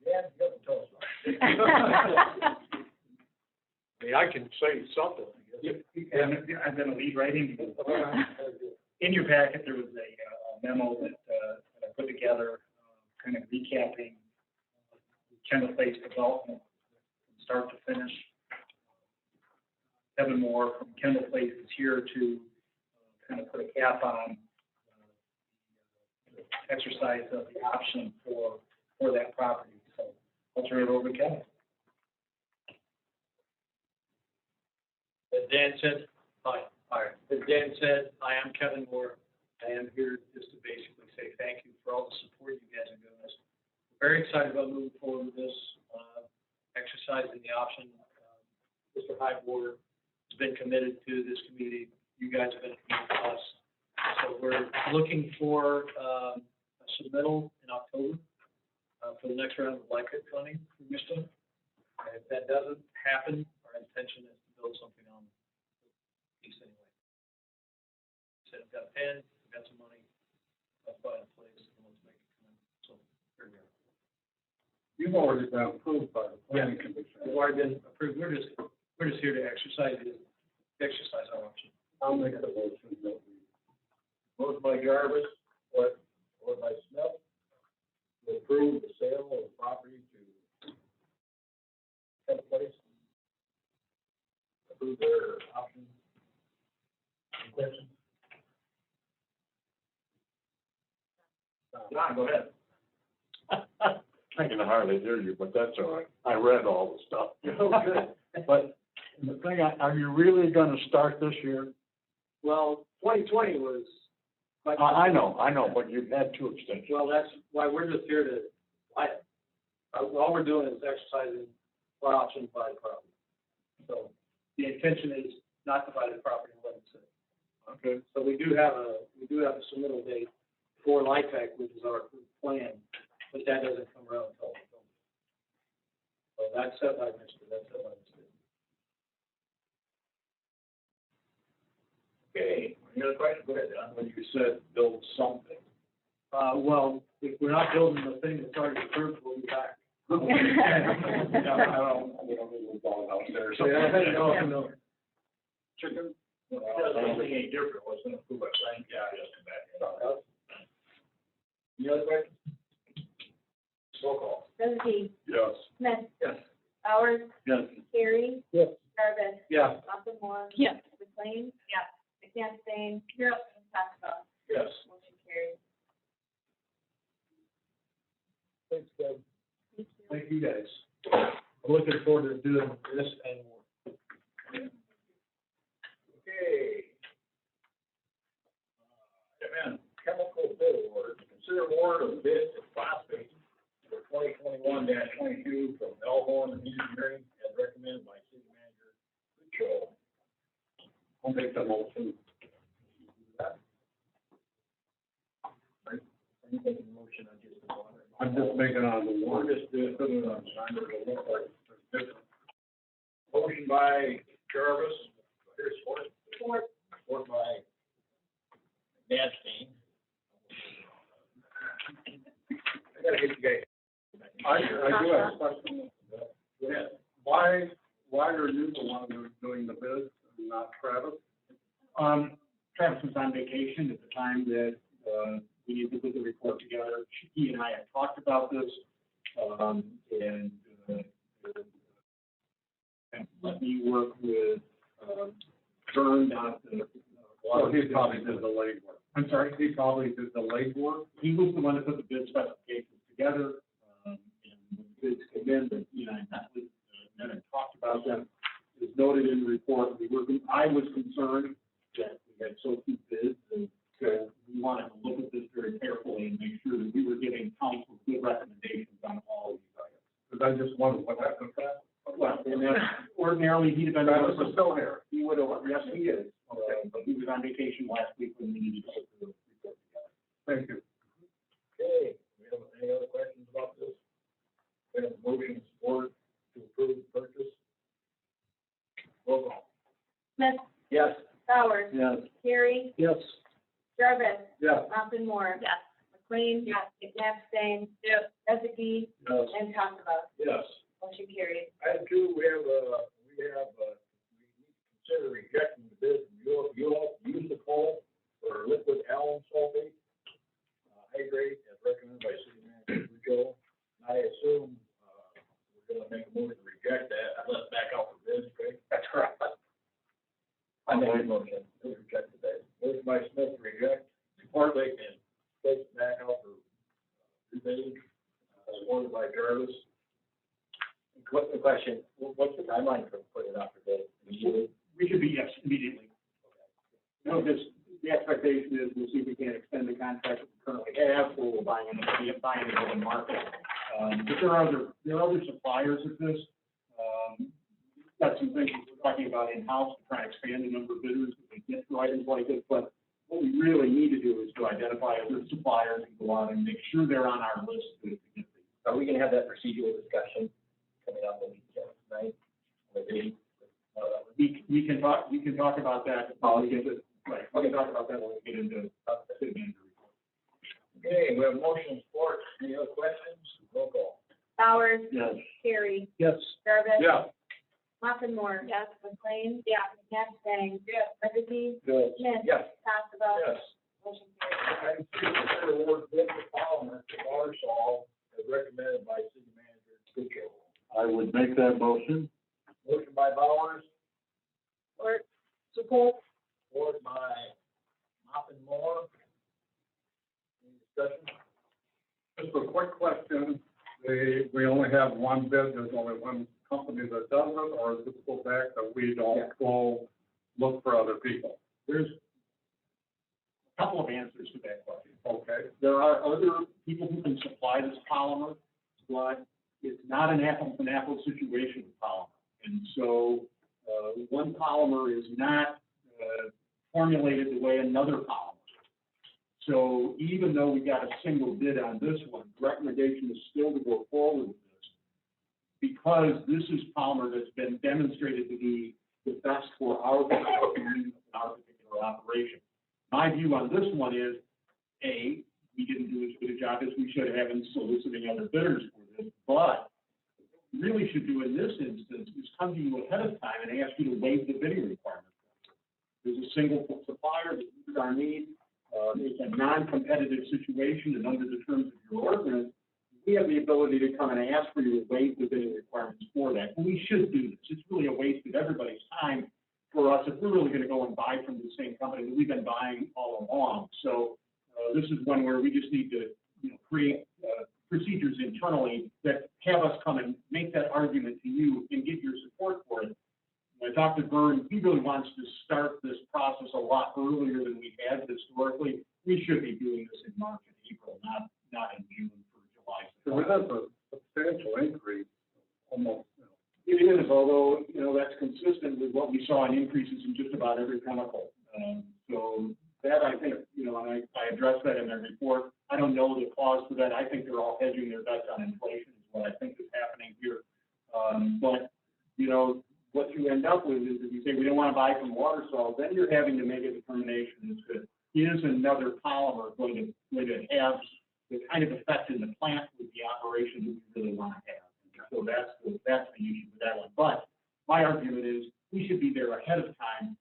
Yeah, you have to tell us about it. mean, I can say something, I guess. I'm gonna lead right into it. In your packet, there was a memo that I put together, kind of recapping Kendall Place development from start to finish. Kevin Moore from Kendall Place is here to kind of put a cap on the exercise of the option for that property. So I'll turn it over to Kevin. As Dan said, hi. As Dan said, I am Kevin Moore. I am here just to basically say thank you for all the support you guys have given us. We're very excited about moving forward with this, exercising the option. Mr. Highboard has been committed to this community. You guys have been committed to us. So we're looking for a submittal in October for the next round of LICA funding for Mista. And if that doesn't happen, our intention is to build something on the piece anyway. Said I've got a pen, I've got some money, let's buy the place, and let's make it come in. So here we are. You've already been approved by the planning commission. We've already been approved. We're just here to exercise our option. I'll make the motion that we. Motion by Jarvis, or by Smith, to approve the sale of the property to Kendall Place. Approve their option. Any questions? John, go ahead. I can hardly hear you, but that's all right. I read all the stuff. Okay. But the thing, are you really gonna start this year? Well, 2020 was. I know, but you've had two extensions. Well, that's why we're just here to, all we're doing is exercising our option to buy the property. So the intention is not to buy the property and let it sit. Okay. So we do have a submittal date for LIHTC, which is our plan, but that doesn't come around until October. So that's set by Mr. Okay, any other questions? Go ahead, John. When you said build something. Well, if we're not building the thing that's already approved, we'll be back. We don't need to go out there. So- No. Chicken? Something ain't different, what's gonna prove it, right? Yeah, just back. Any other questions? Roll call. Trustee Yes. Smith. Yes. Howard. Yes. Carey. Yes. Jarvis. Yeah. Moore. Yes. McLean. Yes. McCain. Yes. And Tassava. Yes. Motion carries. Thanks, Deb. Thank you. Thank you, guys. I'm looking forward to doing this and more. Okay. And chemical bid award, consider award of bid to phosphate for 2021-22 from Elhorn Engineering as recommended by City Manager Lucho. I'll make the motion. I'm just making on the We're warrant. just putting it on sign, but it looks like it's different. Motion by Jarvis, here's support. Support by Nastine. I gotta get you guys. I do have a question. Go ahead. Why are you the one who's doing the bids and not Travis? Travis was on vacation at the time that, we needed to put the report together. He and I had talked about this, and let me work with, Vern, not the. Well, he probably did the legwork. I'm sorry? He probably did the legwork. He was the one that put the bid specifications together, and when the bids came in, that he and I met with, and I talked about them. It was noted in the report, I was concerned that we had so few bids, and we wanted to look at this very carefully and make sure that we were giving council good recommendations on all of these items. Because I just wondered what happened to that. Well, and then ordinarily, he'd have been. Travis is still here. He would have, yes, he is, but he was on vacation last week when we needed to put the report together. Thank you. Okay, we have any other questions about this? We have a motion support to approve the purchase. Roll call. Smith. Yes. Howard. Yes. Carey. Yes. Jarvis. Yes. Moore. Yes. McLean. Yes. McNabb. Yes. Ezeki. Yes. And Tassava. Yes. Motion carries. Item two, we have, we we have, we need to consider rejecting the bid from UL use the coal for liquid alum sulfate, high grade, as recommended by City Manager Joe. I assume, we're gonna make a move to reject that, unless back out for bids, Craig? That's correct. I make a motion to reject the bid. Motion by Smith to reject, support they can place it back out for rebid, supported by Jarvis. What's the question? What's the timeline for putting it out for bid? Immediately? We should be, yes, immediately. No, the expectation is we'll see if we can extend the contract that we currently have, or we'll buy in the open market. But there are other suppliers of this. Got some things we're talking about in-house to try and expand the number of bidders that we get for items like this. But what we really need to do is to identify other suppliers and go out and make sure they're on our list to get these. Are we gonna have that procedural discussion coming up in tonight? Maybe, We can talk about that. We can talk about that when we get into city manager report. Okay, we have motion and support. Any other questions? Roll call. Bowers. Yes. Carey. Yes. Jarvis. Yeah. Muffenmore. Yes. McLean. Yeah. Nastang. Yes. Huckabee. Yes. Smith. Yes. Tassava. Yes. Motion carried. Item three, consider award bid for polymer to Watersol as recommended by City Manager Goodrow. I would make that motion. Motion by Bowers, Or support. support by Moffenmore. Any discussion? Just a quick question. We only have one bid, there's only one company that does it, or is it go back that we don't go look for other people? There's a couple of answers to that question. Okay. There are other people who can supply this polymer, but it's not an apples-to-apples situation with polymer. And so, one polymer is not, formulated the way another polymer is. So even though we got a single bid on this one, the recommendation is still to go forward with this, because this is polymer that's been demonstrated to be the best for our particular operation. My view on this one is, A, we didn't do as good a job as we should have in soliciting other bidders for this, but what we really should do in this instance is come to you ahead of time and ask you to waive the bidding requirement. There's a single supplier that meets our need. It's a non-competitive situation, and under the terms of your ordinance, we have the ability to come and ask for you to waive the bidding requirements for that. And we should do this. It's really a waste of everybody's time for us if we're really going to go and buy from the same company that we've been buying all along. So this is one where we just need to, create procedures internally that have us come and make that argument to you and get your support for it. Dr. Byrne, he really wants to start this process a lot earlier than we had historically. We should be doing this in March and April, not in June for July. So it is a substantial increase, almost, It is, although, that's consistent with what we saw in increases in just about every chemical. So that, I think, and I addressed that in their report. I don't know the cause for that. I think they're all hedging their bets on inflation is what I think is happening here. But, what you end up with is if you say we don't want to buy from Watersol, then you're having to make a determination as to is another polymer going to have the kind of effect in the plant with the operation that we really want to have. So that's the issue with that one. But my argument is we should be there ahead of time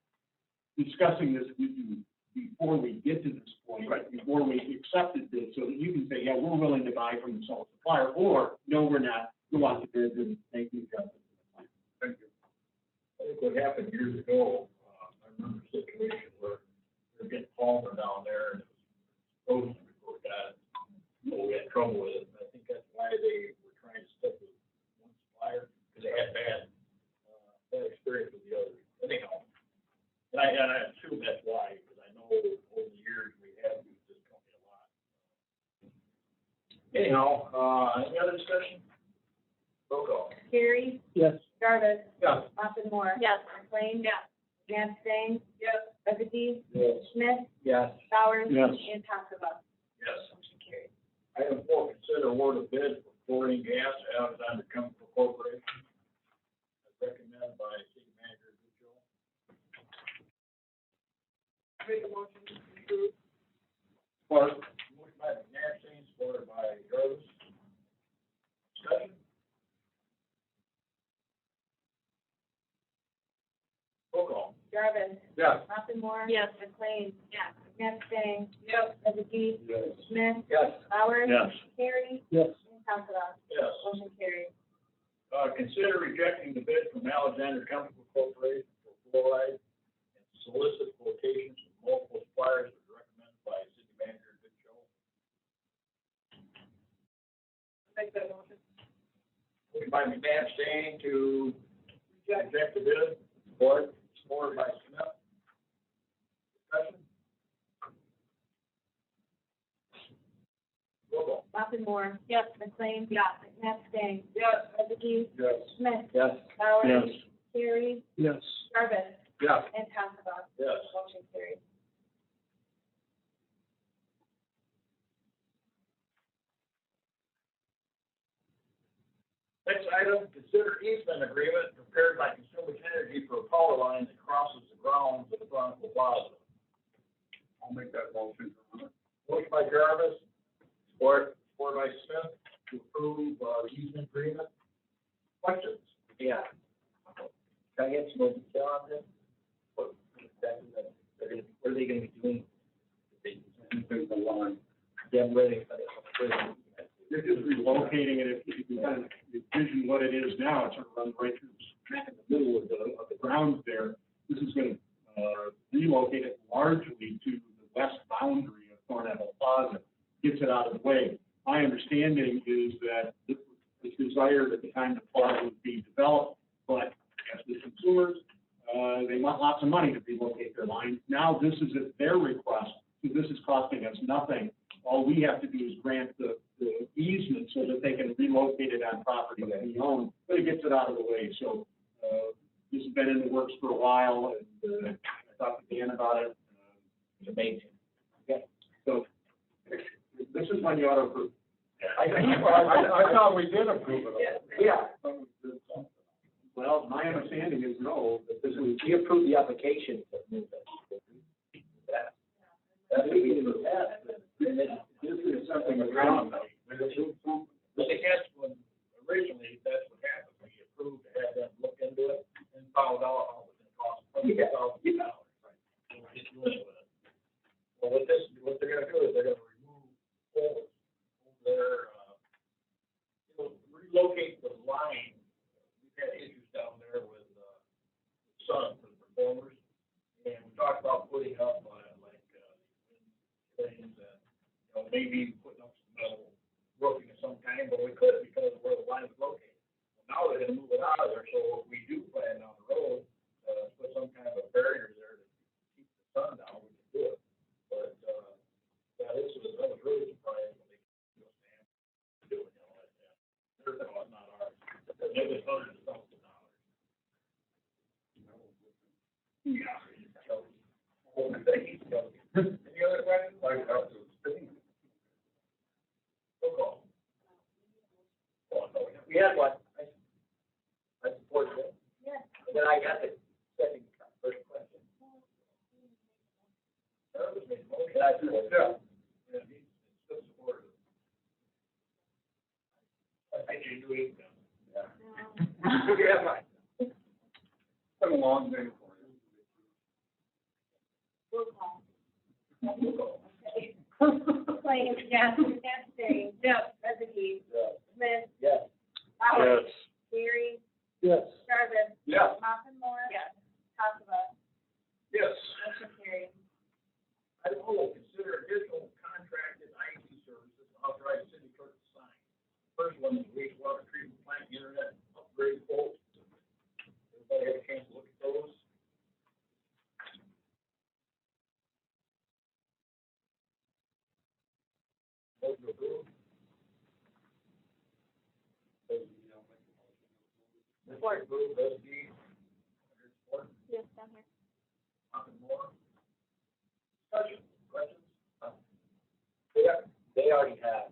discussing this with you before we get to this point, before we accepted this, so that you can say, yeah, we're willing to buy from the sole supplier, or no, we're not. We want to bid and make the adjustments. thank you. I think what happened years ago, I remember a situation where they were getting Palmer down there and it was frozen before we got it. So we had trouble with it. And I think that's why they were trying to stick with one supplier, because they had bad experience with the others. Anyhow, and I assume that's why, because I know over the years we have used this company a lot. Anyhow, any other discussion? Roll call. Carey. Yes. Jarvis. Yeah. Muffenmore. Yes. McLean. Yes. Nastang. Yes. Huckabee. Yes. Smith. Yes. Bowers. Yes. And Tassava. Yes. Motion carried. Item 4, consider award of bid for chlorine gas Alexander Chemical Corporation, as recommended by City Manager Goodrow. Make a motion to approve. Support. Motion by McNair, supported by Jarvis. Discussion? Jarvis. Yes. Moore. Yes. McLean. Yes. Netsting. Yes. Ezekee. Yes. Smith. Yes. Bowers. Yes. Carey. Yes. And Tassava. Yes. Motion carries. Consider rejecting the bid from Alexander Chemical Corporation for fluoride and solicit quotations from multiple suppliers as recommended by City Manager Dick Show. Make that motion. Moved by McNabb, Stain to reject the bid. Support. Supported by Smith. Discussion? Roll call. Moore. Yes. McLean. Yes. Netsting. Yes. Ezekee. Yes. Smith. Yes. Bowers. Yes. Carey. Yes. Jarvis. Yes. And Tassava. Yes. Motion carries. Next item, consider easement agreement prepared by Consumers Energy for a power line that crosses the grounds of the front of the plaza. I'll make that motion. Motion by Jarvis, supported by Smith, to approve, easement agreement. Questions? Yeah. Can I get some more detail on this? What exactly that they're gonna, what are they gonna be doing? There's the line. Yeah, where they. You're just relocating it, if you can kind of envision what it is now, it sort of runs right through, smack in the middle of the grounds there. This is gonna, relocate it largely to the west boundary of Thornapple Plaza, gets it out of the way. My understanding is that this was desired at the time the plaza was being developed, but as the consumers, they want lots of money to relocate their lines. Now this is at their request, so this is costing us nothing. All we have to do is grant the easement so that they can relocate it on property that we own, but it gets it out of the way. So, this has been in the works for a while, and, I talked to Dan about it. It's amazing. Yeah, so, this is when you ought to approve. I thought we did approve it. Yeah. Well, my understanding is no, that this is, We approved the application. That's what we did. this is something around. But I guess when, originally, that's what happened, we approved to have them look into it and found out how it was gonna cost $100,000. So we're just doing it with it. Well, with this, what they're gonna do is they're gonna remove poles over there, relocate the line. We've had issues down there with, sun for the performers. And we talked about putting up, things and, maybe putting up some metal roofing of some kind, but we couldn't because of where the line is located. Well, now they're gonna move it out of there, so if we do plan down the road, put some kind of a barrier there to keep the sun down, we can do it. But, yeah, that was really surprising when they do it, like that. They're not ours. It was $100,000. Yeah. Whole thing. Any other questions? Roll call. Oh, no, We had one. I support it. Yes. And then I got the second, first question. Jarvis made a motion. Can I do it? Yeah. Yeah, he's still supportive. I can do it. Yeah. Yeah, fine. It's been a long day for you. Roll call. Roll call. McLean. Yes. Netsting. Yes. Ezekee. Yeah. Smith. Yes. Bowers. Carey. Yes. Jarvis. Yes. Moore. Yes. Tassava. Yes. Motion carries. Item O, consider additional contracted IT services authorized city clerk to sign. First one is wastewater treatment plant internet upgrade quote. Everybody have a chance to look at those? Motion approved. Support. Approved, Ezekee. Support. Yes, down here. More. Discussion, questions? They already have,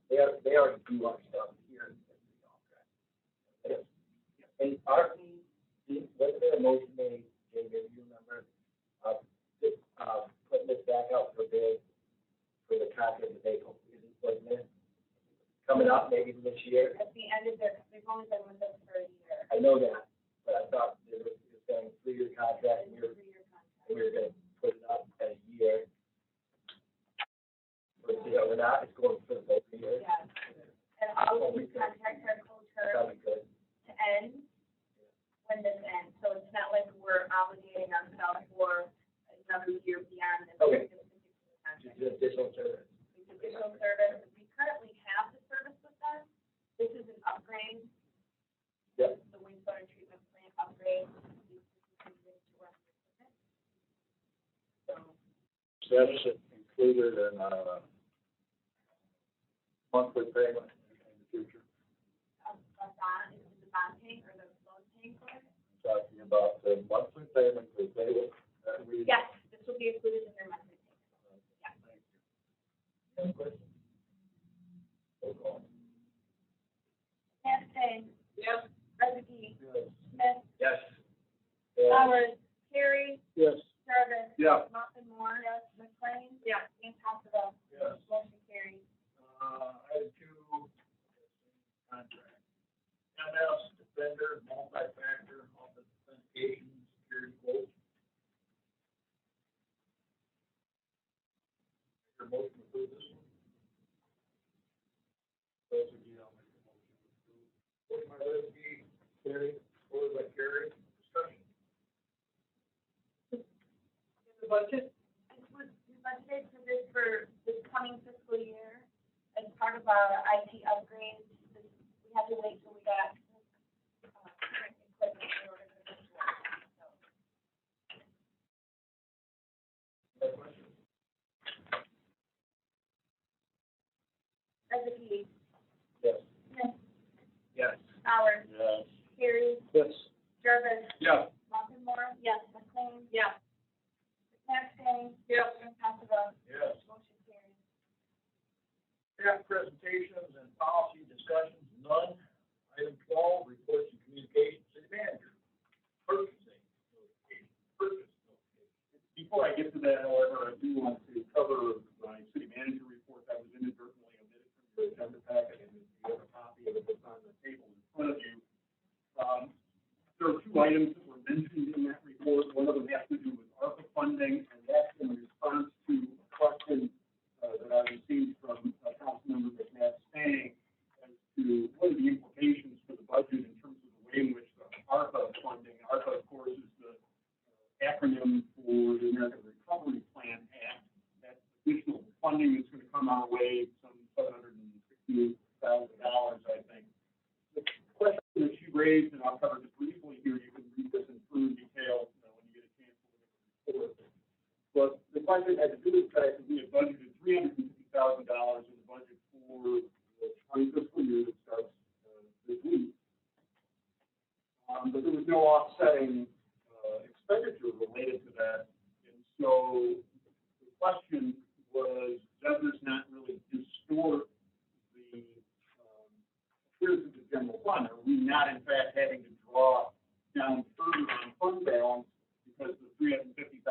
they already do our stuff here. And aren't we, was there a motion made, Jay, do you remember, putting this back out for bid for the contract that they, wasn't it? Coming up maybe this year? At the end of their, they've only been with us for a year. I know that, but I thought there was saying 3-year contract, and we're gonna put it up at a year. But, you know, we're not, it's going for the whole year. Yeah. And all of these contracts are co-term That'd be good. to end when this ends. So it's not like we're obligating ourselves for another year beyond this. Okay. this particular contract. Just an additional service. It's additional service. We currently have the service with them. This is an upgrade. Yep. The wastewater treatment plant upgrade. This is to run the equipment. So, That's included in, monthly payment in the future. a bond, is it the bond tank or the loan tank for it? Talking about the monthly payment that they will, that we. Yes, this will be included in their monthly payment. Yeah. Any questions? Roll call. Chastain. Yes. Rezegi. Yes. Smith. Yes. Flowers. Carey. Yes. Jarvis. Yeah. Muffin Moore. Yes. McLean. Yes. And Costello. Yes. Motion carries. Item 2, contract. MS Defender, multi-factor, authentication, security quote. Your motion to approve this one? Those of you, I'll make a motion to approve. Motion by Linsky, Carey, supported by Carey, discussion. The budget, We budgeted for this for this coming fiscal year as part of our IT upgrades. We had to wait till we got current equipment in order for this to work. So, Any questions? Rezegi. Yes. Smith. Yes. Flowers. Yes. Carey. Yes. Jarvis. Yeah. Muffin Moore. Yes. McLean. yeah. Chastain. Yes. And Costello. Yes. Motion carries. Staff presentations and policy discussions, none. Item 12, reports and communications, city manager. Purchasing notification, purchase notification. Before I get to that, however, I do want to cover my city manager report that was inadvertently omitted from your agenda packet, and if you have a copy of it that's on the table in front of you. There are 2 items that were mentioned in that report. One of them has to do with ARPA funding, and that's in response to a question that I received from Councilmember McNabb saying as to what are the implications for the budget in terms of the way in which the ARPA funding, ARPA, of course, is the acronym for the American Recovery Plan Act. That additional funding that's going to come our way, some $768,000, I think. The question that she raised, and I'll cover this briefly here, you can read this in full detail when you get a chance to look at the report. But the question had to do with the fact that we had budgeted $350,000 in the budget for the current fiscal year that starts this week. But there was no offsetting expenditure related to that. And so the question was, does this not really distort the appearance of the general fund? Are we not, in fact, having to draw down further on fund balance because the $350,000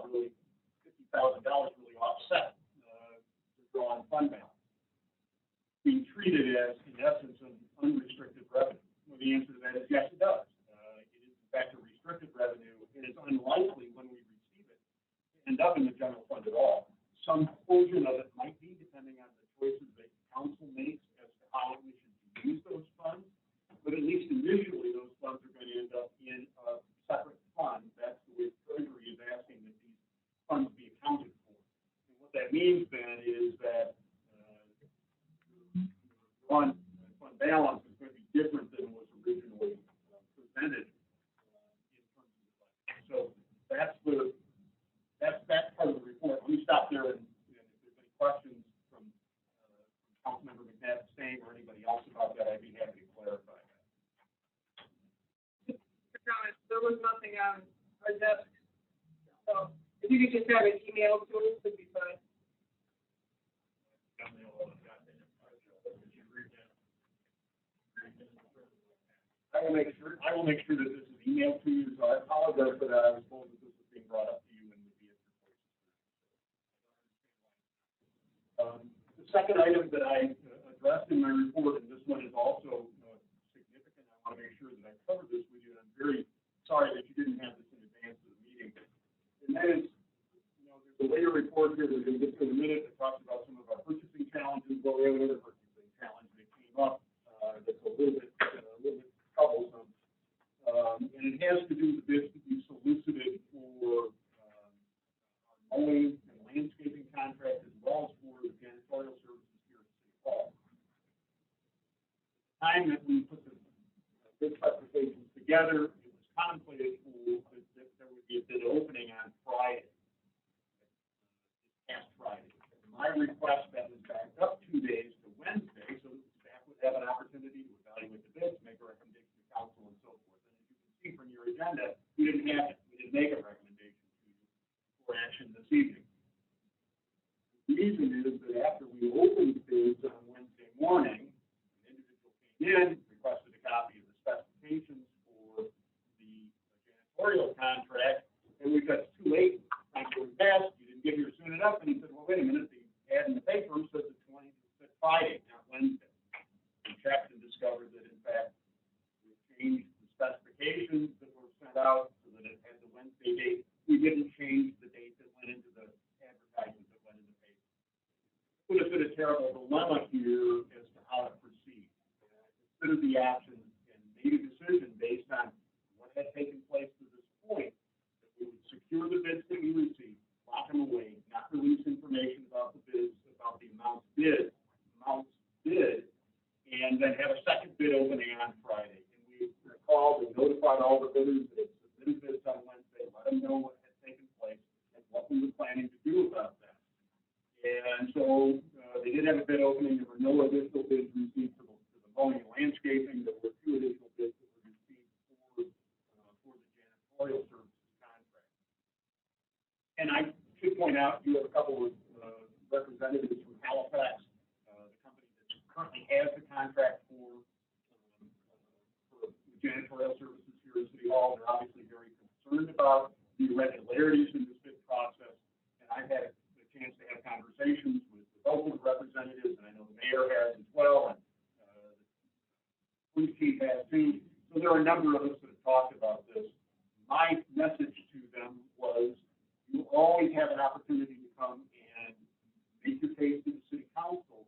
really offset the draw on fund balance? Being treated as, in essence, an unrestricted revenue. Well, the answer to that is yes, it does. It is, in fact, a restricted revenue, and it's unlikely when we receive it to end up in the general fund at all. Some portion of it might be, depending on the choices that council makes as to how we should use those funds. But at least initially, those funds are going to end up in a separate fund. That's the way Treasury is asking that these funds be accounted for. And what that means then is that fund balance is going to be different than was originally presented in terms of the budget. So that's that part of the report. Let me stop there, and if there's any questions from Councilmember McNabb saying or anybody else about that, I'd be happy to clarify that. There was nothing on our desk. So if you could just have it emailed to us, it'd be fine. I will make sure that this is emailed to you, so I apologize for that. I was told that this was being brought up to you and would be at your place. The second item that I addressed in my report, and this one is also significant, I want to make sure that I cover this with you, and I'm very sorry that you didn't time that we put the bid specifications together, it was contemplated that there would be a bid opening on Friday, past Friday. My request that was backed up 2 days to Wednesday, so that the staff would have an opportunity to evaluate the bids, make a recommendation to council and so forth. And as you can see from your agenda, we didn't have it. We didn't make a recommendation to you for action this evening. The reason is that after we opened bids on Wednesday morning, an individual came in, requested a copy of the specifications for the janitorial contract, and we said, it's too late, thanks for the past, you didn't get here soon enough, and he said, well, wait a minute, the ad in the paper says the 20th, said Friday, not Wednesday. We checked and discovered that in fact, we changed the specifications that were sent out so that it had the Wednesday date. We didn't change the date that went into the advertisement that went in the paper. Put us in a terrible dilemma here as to how to proceed. Consider the options and made a decision based on what had taken place to this point, that we would secure the bids that we received, lock them away, not release information about the bids, about the amounts bid, and then have a second bid opening on Friday. And we called and notified all the bidders that had submitted bids on Wednesday, let them know what had taken place and what we were planning to do about that. And so they did have a bid opening. There were no additional bids received for the mowing and landscaping. There were 2 additional bids that were received for the janitorial services contract. And I should point out, you have a couple of representatives from Halifax, the company that currently has the contract for janitorial services here at City Hall. They're obviously very concerned about the irregularities in this bid process. And I've had the chance to have conversations with both of the representatives, and I know the mayor has as well, and the police chief has too. So there are a number of us that have talked about this. My message to them was, you always have an opportunity to come and make your case to the city council,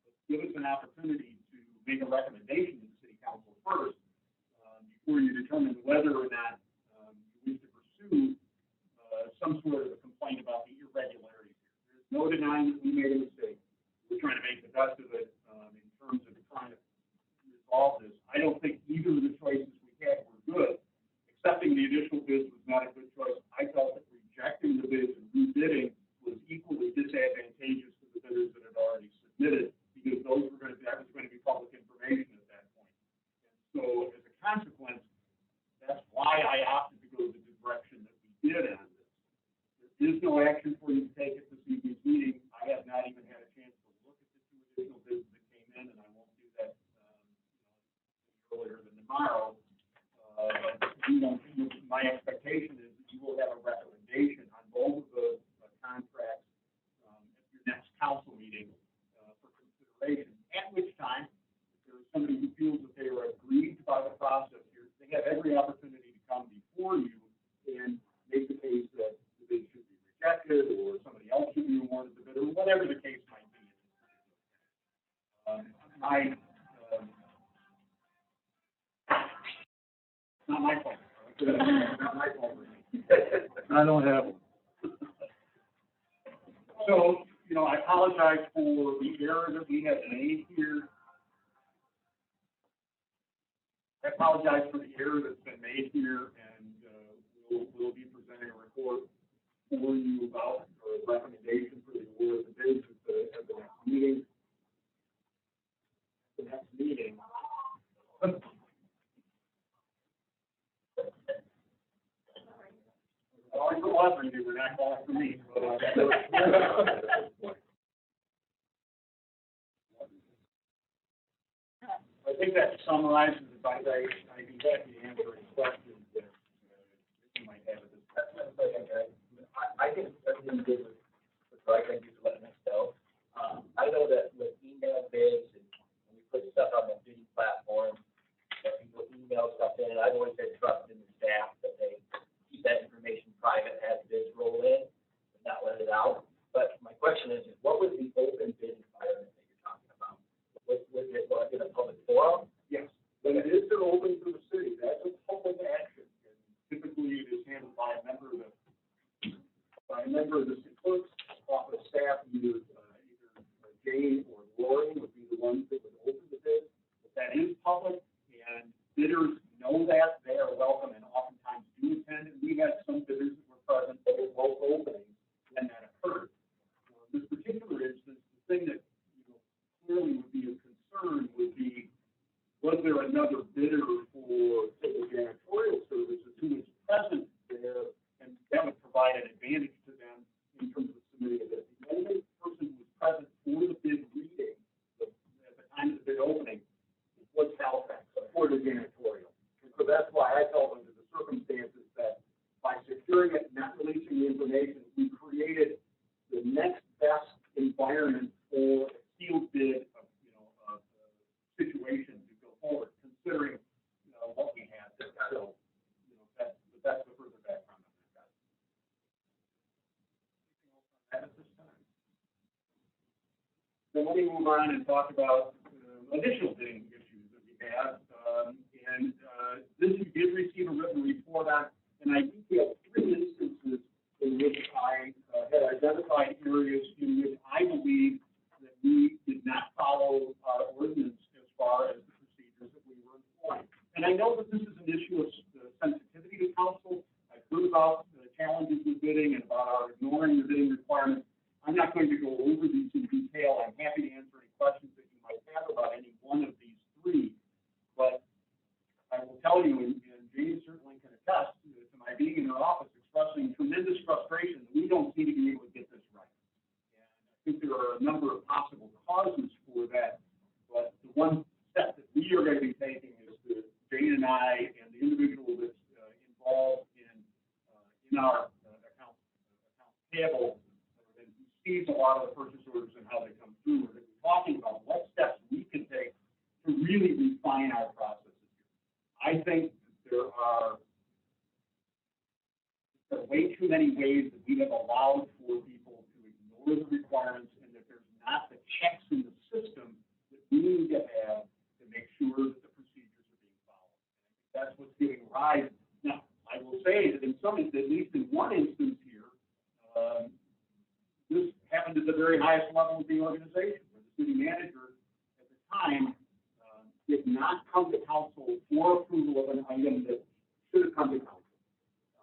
but give us an opportunity to make a recommendation to the city council first, before you determine whether or not you wish to pursue some sort of a complaint about the irregularities here. There's no denying that we made a mistake. We're trying to make the best of it in terms of trying to resolve this. I don't think either of the choices we had were good. Accepting the additional bids was not a good choice. I felt that rejecting the bids and rebidding was equally disadvantageous to the bidders that had already submitted, because that was going to be public information at that point. And so as a consequence, that's why I opted to go the direction that we did on this. There is no action for you to take at this evening's meeting. I have not even had a chance to look at the 2 additional bids that came in, and I won't do that earlier than tomorrow. My expectation is that you will have a recommendation on both of the contracts at your next council meeting for consideration, at which time, if there is somebody who feels that they are aggrieved by the process here, they have every opportunity to come before you and make the case that the bid should be rejected, or somebody else should be awarded the bid, or whatever the case might be. Not my fault. Not my fault. I don't have them. So, I apologize for the error that we have made here. I apologize for the error that's been made here, and we'll be presenting a report for you about, or a recommendation for the award of the bids at the next meeting. The next meeting. Calling for Austin, they were not calling for me. I think that summarizes it. I'd be happy to answer any questions that you might have at this point. I think everything's good with Greg. Thank you for letting us know. I know that with email bids and when we put stuff on the bidding platform, that people email stuff in, and I've always had trust in the staff that they keep that information private as bids roll in, and not let it out. But my question is what was the open bid environment that you're talking about? Was it in a public forum? Yes. When it is open to the city, that's a public action. And typically, it is handled by a member of the city clerk's office staff, either Jane or Lori would be the ones that would open the bid. But that is was there another bidder for civil janitorial services who was present there, and that would provide an advantage to them in terms of submitting a bid. The only person who was present for the bid reading at the time of the bid opening was Caltrax for the janitorial. And so that's why I felt under the circumstances that by securing it and not releasing the information, we created the next best environment for a sealed bid of, situation to go forward, considering, what we had there. So, that's the further background on that. Anything else on that at this time? Then let me move on and talk about additional bidding issues that we have. This you did receive a written report on, and I detailed 3 instances in which I had identified areas in which I believe that we did not follow our ordinance as far as the procedures that we were employing. And I know that this is an issue of sensitivity to council. I've heard about the challenges with bidding and about our ignoring the bidding requirements. I'm not going to go over these in detail. I'm happy to answer any questions that you might have about any one of these 3. But I will tell you, and James certainly can attest to my being in her office expressing tremendous frustration that we don't seem to be able to get this right. And I think there are a number of possible causes for that. But the one step that we are going to be taking is Jane and I and the individual that's involved in our account payable and who sees a lot of the purchase orders and how they come through. We're going to be talking about what steps we can take to really refine our processes here. I think there are way too many ways that we have allowed for people to ignore the requirements, and that there's not the checks in the system that we need to have to make sure that the procedures are being followed. And I think that's what's giving rise. Now, I will say that in some, at least in one instance here, this happened at the very highest level of the organization, where the city manager at the time did not come to council for approval of an item that should have come to council.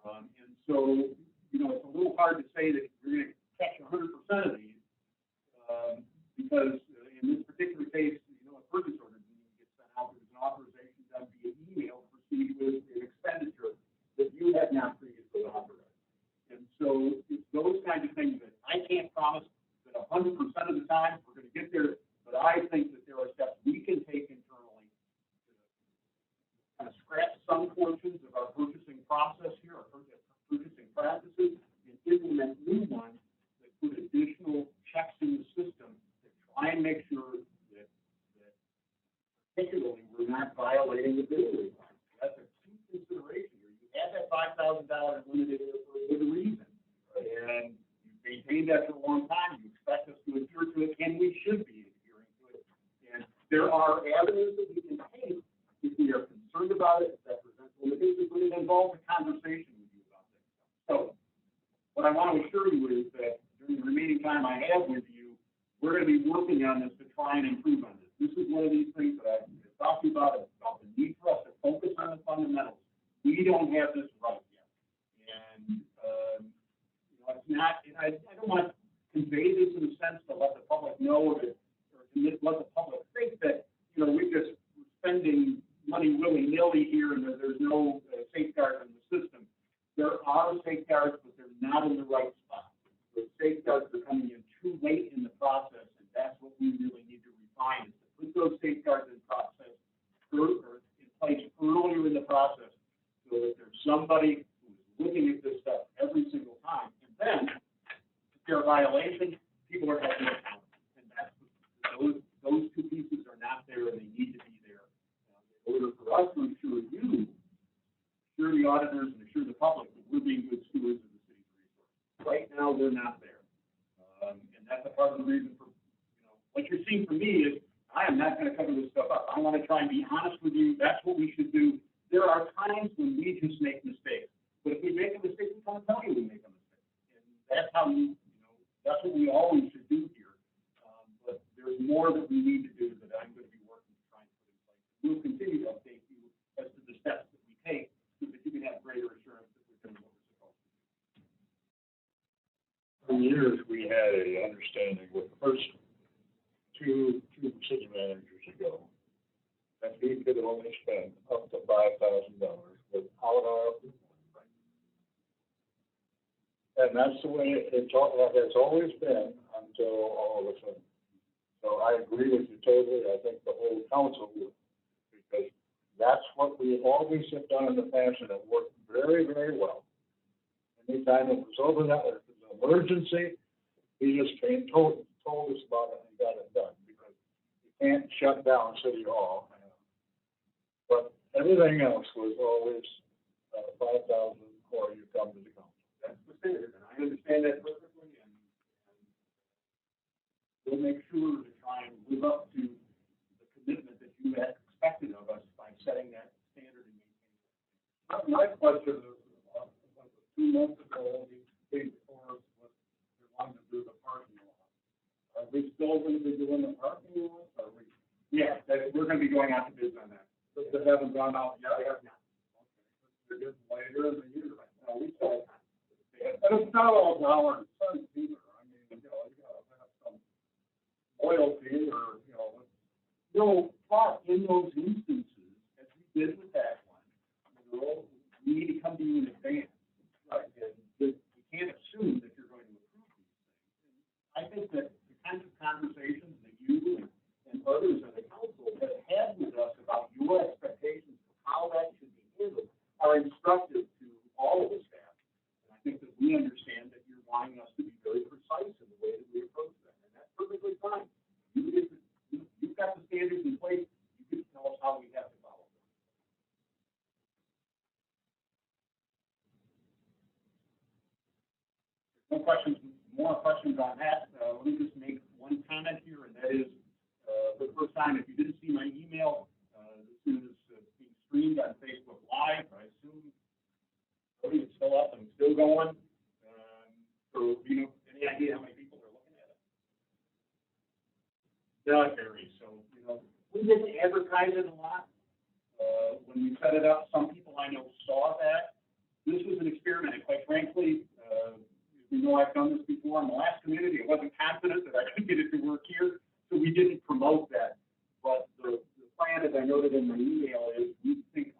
And so, it's a little hard to say that we're going to catch 100% of these, because in this particular case, a purchase order didn't get sent out. There was an authorization done via email to proceed with an expenditure that you had not previously authorized. And so it's those kinds of things that I can't promise that 100% of the time we're going to get there, but I think that there are steps we can take internally to kind of scratch some portions of our purchasing process here, our purchasing practices, and implement new ones that put additional checks in the system to try and make sure that particularly we're not violating the bidding requirements. That's a key consideration here. You have that $5,000 limit for a good reason, and you've maintained that for a long time. You expect us to adhere to it, and we should be adhering to it. And there are avenues that we can take if we are concerned about it, that presents limitations, but it involves a conversation with you about this. So what I want to assure you is that during the remaining time I have with you, we're going to be working on this to try and improve on this. This is one of these things that I've talked about. It's about the need for us to focus on the fundamentals. We don't have this right yet. And, it's not, I don't want to convey this in a sense to let the public know that, or to let the public think that, we're just spending money willy-nilly here and there's no safeguards in the system. There are safeguards, but they're not in the right spot. The safeguards are coming in too late in the process, and that's what we really need to refine, is to put those safeguards in place earlier in the process, so that there's somebody who's looking at this stuff every single time. And then, if there are violations, people are held accountable. And that's those 2 pieces are not there, and they need to be there in order for us to assure you, assure the auditors, and assure the public that we're being good stewards of the city's resources. Right now, they're not there. And that's a part of the reason for, what you're seeing from me is I am not going to cover this stuff up. I want to try and be honest with you. That's what we should do. There are times when we just make mistakes. But if we make a mistake, we can't tell you we make a mistake. And that's how that's what we always should do here. But there's more that we need to do that I'm going to be working to try and put in place. We'll continue to update you as to the steps that we take so that you can have greater assurance that we're doing what we're supposed to do. For years, we had a understanding with the first two city managers ago, that we could only spend up to $5,000 without our approval. And that's the way it's always been until all of a sudden. So I agree with you totally. I think the whole council would, because that's what we always have done in the past, and it worked very, very well. Anytime it was over that, if it was an emergency, he just came, told us about it and got it done, because you can't shut down City Hall. But everything else was always 5,000, or you come to the council. That's the standard, and I understand that perfectly, and we'll make sure to try and live up to the commitment that you had expected of us by setting that standard and maintaining it. My question is, 2 months ago, the state before us was, they wanted to do the parking lot. Are we still going to be doing the parking lot? Are we? Yeah, we're going to be going out to bid on that. But they haven't gone out yet? They have not. Okay. They're getting later in the year right now. We still have. And it's not all dollar and cents either. I mean, you know, you gotta have some loyalty or, but in those instances, as we did with that one, we need to come to you in advance. Right, and we can't assume that you're going to approve these things. And I think that the kinds of conversations that you and others on the council have had with us about your expectations of how that should be handled are instructive to all of the staff. And I think that we understand that you're wanting us to be very precise in the way that we approach them, and that's perfectly fine. You've got the standards in place. You can tell us how we have to follow them. More questions on that. Let me just make one comment here, and that is, for the first time, if you didn't see my email, this is being streamed on Facebook Live. I assume it's still up and still going. So, any idea how many people are looking at it? Not very. So, we didn't advertise it a lot. When we set it up, some people I know saw that. This was an experiment, and quite frankly, I've done this before in the last community. I wasn't confident that I could get it to work here, so we didn't promote that. But the plan, as I noted in my email, is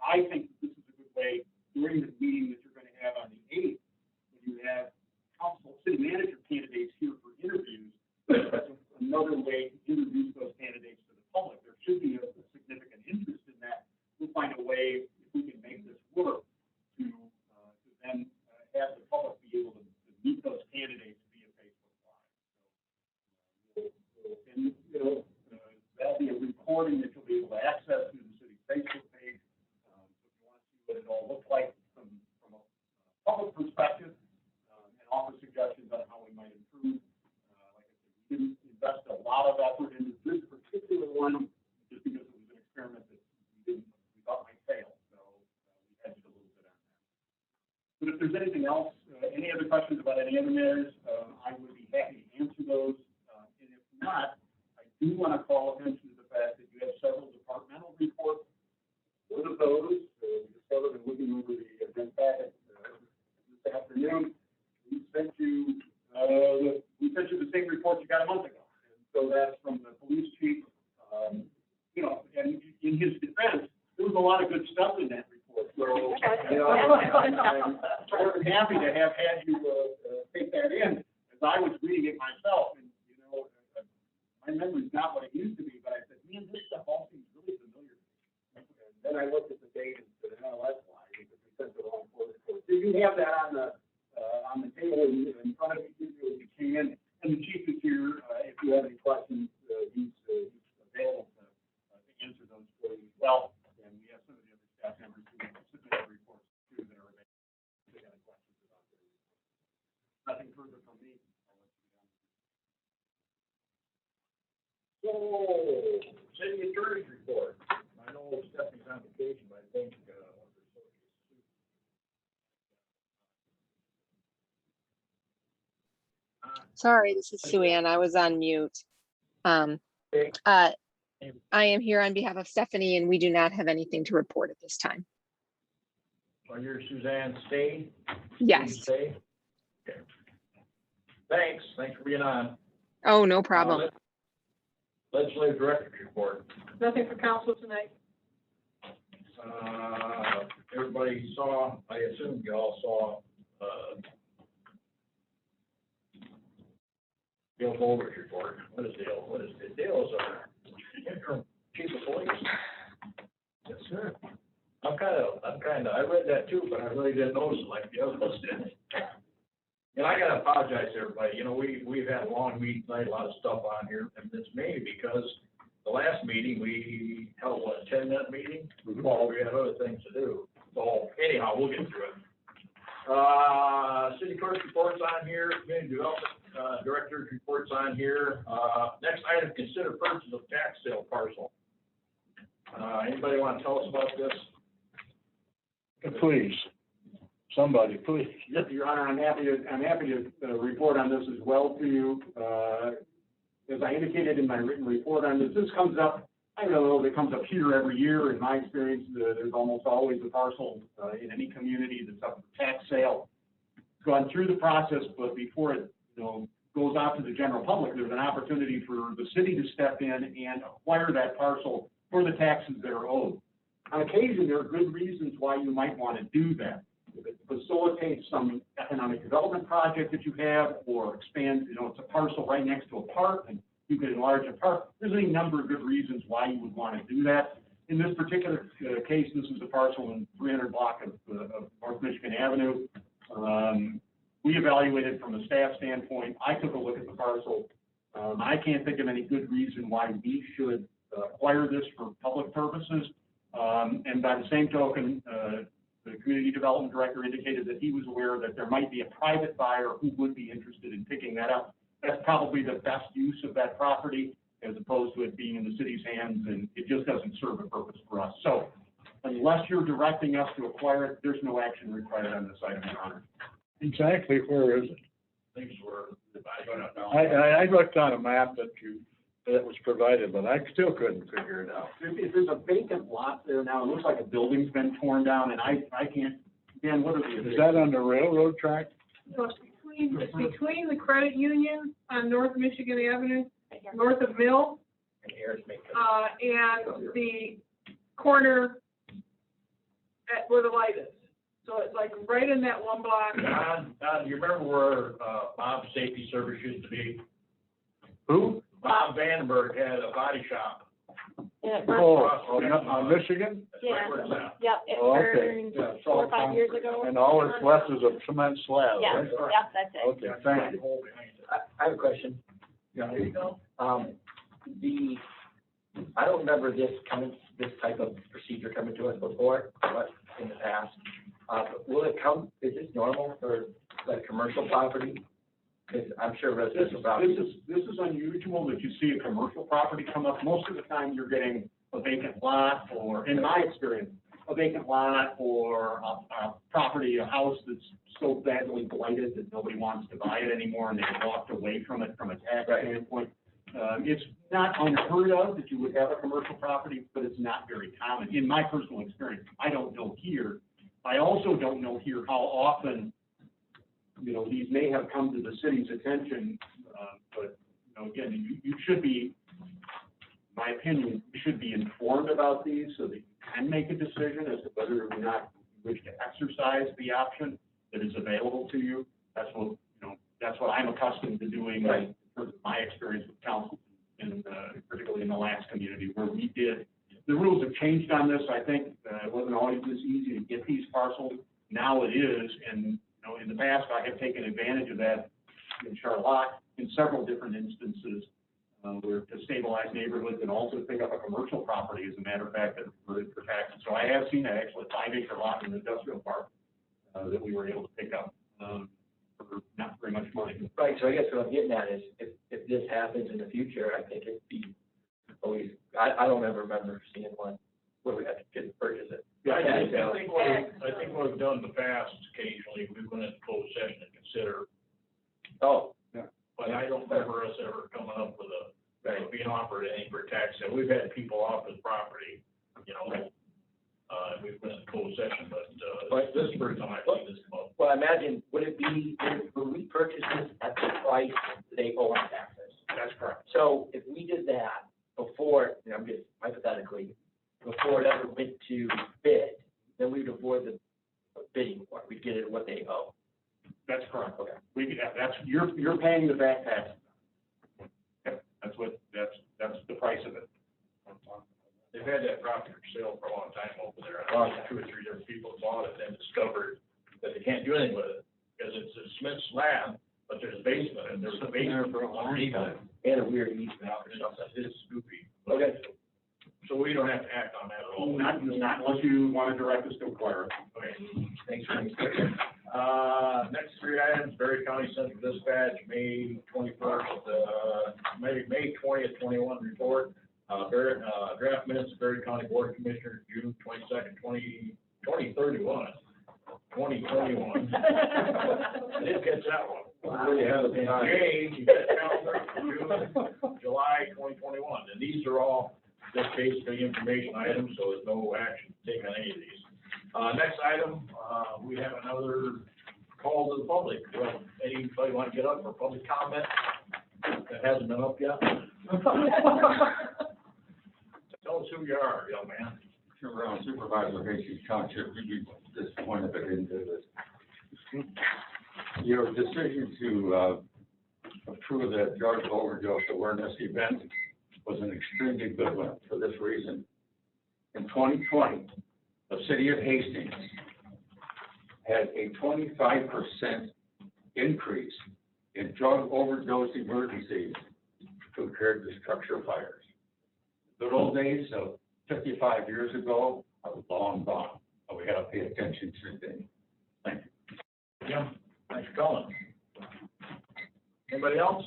I think that this is a good way during the meeting that you're going to have on the 8th, when you have council city manager candidates here for interviews. That's another way to introduce those candidates to the public. There should be a significant interest in that. We'll find a way, if we can make this work, to then have the public be able to meet those candidates via Facebook Live. And, that'll be a recording that you'll be able to access through the city's Facebook page. If you want to see what it all looks like from a public perspective, and offer suggestions on how we might improve. Like I said, we didn't invest a lot of effort into this particular one, just because it was an experiment that we thought might fail. So we hedged a little bit on that. But if there's anything else, any other questions about any other matters, I would be happy to answer those. And if not, I do want to call attention to the fact that you have several departmental reports. One of those, we discovered in looking over the agenda packet this afternoon, we sent you the same report you got a month ago. And so that's from the police chief. And in his defense, there was a lot of good stuff in that report. So, I'm sort of happy to have had you take that in, as I was reading it myself, and my memory's not what it used to be, but I said, man, this stuff all seems really familiar to me. And then I looked at the date and said, oh, that's why, because we sent the wrong quarter. So you have that on the table in front of you if you can, and the chief is here. If you have any questions, he's available to answer those for you as well. And we have some of the other staff members who submitted reports too that are available. If they have any questions about their report. Nothing further from me. I'll let you go. So, city attorney's report. I know Stephanie's on vacation, but I think, Sorry, this is Sue Ann. I was on mute. I am here on behalf of Stephanie, and we do not have anything to report at this time. so you're Suzanne Stay? Yes. Stay? Okay. Thanks for being on. Oh, no problem. Legislative director's report. Nothing for council tonight. Everybody saw, I assume you all saw, Dale Mulder's report. What is Dale? Dale is our interim chief of police. Yes, sir. I read that too, but I really didn't notice it like the others did. And I gotta apologize to everybody, you know, we've had a long meeting tonight, a lot of stuff on here, and it's mainly because the last meeting, we held, what, a 10-minute meeting? Well, we had other things to do. So anyhow, we'll get through it. City clerk's reports on here, community development, director's reports on here. Next item, consider purchase of tax sale parcel. Anybody want to tell us about this? Please, somebody, please. Yes, Your Honor, I'm happy to report on this as well to you. As I indicated in my written report on this, this comes up, I don't know, it comes up here every year. In my experience, there's almost always a parcel in any community that's up for tax sale. Gone through the process, but before it, goes out to the general public, there's an opportunity for the city to step in and acquire that parcel for the taxes that are owed. On occasion, there are good reasons why you might want to do that. If it facilitates some economic development project that you have, or expands, it's a parcel right next to a park, and you could enlarge a park. There's any number of good reasons why you would want to do that. In this particular case, this is a parcel in 300 block of North Michigan Avenue. We evaluated from a staff standpoint. I took a look at the parcel. I can't think of any good reason why we should acquire this for public purposes. And by the same token, the community development director indicated that he was aware that there might be a private buyer who would be interested in picking that up. That's probably the best use of that property, as opposed to it being in the city's hands, and it just doesn't serve a purpose for us. So unless you're directing us to acquire it, there's no action required on this item, Your Honor. Exactly, where is it? Things were, I don't know. I looked on a map that was provided, but I still couldn't figure it out. If there's a vacant lot there now, it looks like a building's been torn down, and I can't, Dan, what are the? Is that on the railroad track? So it's between the credit union on North Michigan Avenue, north of Mill, And Harris make and the corner at where the light is. So it's like right in that one block. Don, you remember where, Bob's Safety Service used to be? Who? Bob Vandenberg had a body shop. Yeah, On Michigan? Yeah. Right where it's at. Yep, it Oh, okay. burned Yeah, 4 or 5 years ago. And all that's left is a cement slab, Yeah, right? yeah, that's it. Okay, thank you. I have a question. Yeah, there you go. I don't remember this type of procedure coming to us before, but in the past. But will it come, is this normal for like commercial property? Because I'm sure residential property. This is unusual that you see a commercial property come up. Most of the time, you're getting a vacant lot, or, in my experience, a vacant lot or a property, a house that's so badly blighted that nobody wants to buy it anymore, and they've walked away from it from a tax standpoint. It's not unheard of that you would have a commercial property, but it's not very common. In my personal experience, I don't know here. I also don't know here how often, these may have come to the city's attention, but, again, you should be, in my opinion, you should be informed about these so that you can make a decision as to whether or not you wish to exercise the option that is available to you. That's what I'm accustomed to doing in terms of my experience with council, and particularly in the last community where we did. The rules have changed on this. I think it wasn't always this easy to get these parcels. Now it is, and in the past, I have taken advantage of that in Charlotte in several different instances, where to stabilize neighborhoods and also pick up a commercial property, as a matter of fact, for taxes. So I have seen that, actually, a 5-acre lot in an industrial park that we were able to pick up for not very much money. Right, so I guess what I'm getting at is, if this happens in the future, I think it'd be always, I don't ever remember seeing one where we had to purchase it. Yeah, I think what we've done in the past, occasionally, we went into closed session and consider, Oh, but I don't remember us ever coming up with being offered any for tax sale. We've had people offer the property, we've been in closed session, but this is the first time I've seen this come up. well, I imagine, would we purchase this at the price they owe on taxes? That's correct. So if we did that before, I'm just hypothetically, before it ever went to bid, then we would avoid the bidding war. We'd get it what they owe. That's correct. Okay. That's, you're paying the back tax. Yep, that's the price of it. They've had that property for sale for a long time over there. Long time. 2 or 3 different people bought it and discovered that they can't do anything with it, because it's a cement slab, but there's a basement, and there's a basement underneath it. And a weird easement out or something. It's goofy. Okay. So we don't have to act on that at all. Not unless you want to direct us to acquire it. Okay. Thanks for Next 3 items, Berry County Central Dispatch, May 21st, May 20th, 21 report. Draft minutes, Berry County Board of Commissioners, June 22nd, 2021. I didn't catch that one. Wow. And Jay, you got calendar, June, July 2021, and these are all just basically information items, so there's no action taken on any of these. Next item, we have another call to the public. Well, anybody want to get up for public comment that hasn't been up yet? Tell us who you are, young man. Jim Brown, Supervisor, Hastings Township, you'd be disappointed if I didn't do this. Your decision to approve that drug overdose awareness event was an extremely good one for this reason. In 2020, the city of Hastings had a 25% increase in drug overdose emergencies compared to structure fires. Good old days of 55 years ago are long gone, but we gotta pay attention to things. Thank you. Jim, thanks for calling. Anybody else?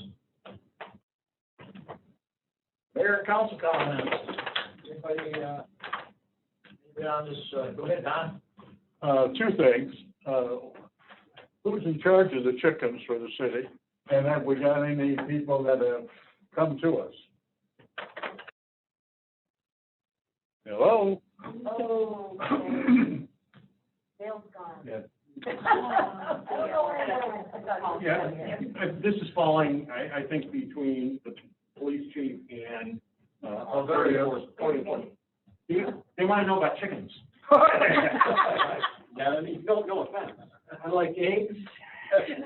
Mayor and council comments. Anybody on this, go ahead, Don. 2 things. Who's in charge of the chickens for the city? And have we got any people that have come to us? Hello? Oh. Yeah. Yeah, this is falling, I think, between the police chief and, They want to know about chickens. Yeah, I mean, no offense. I like eggs.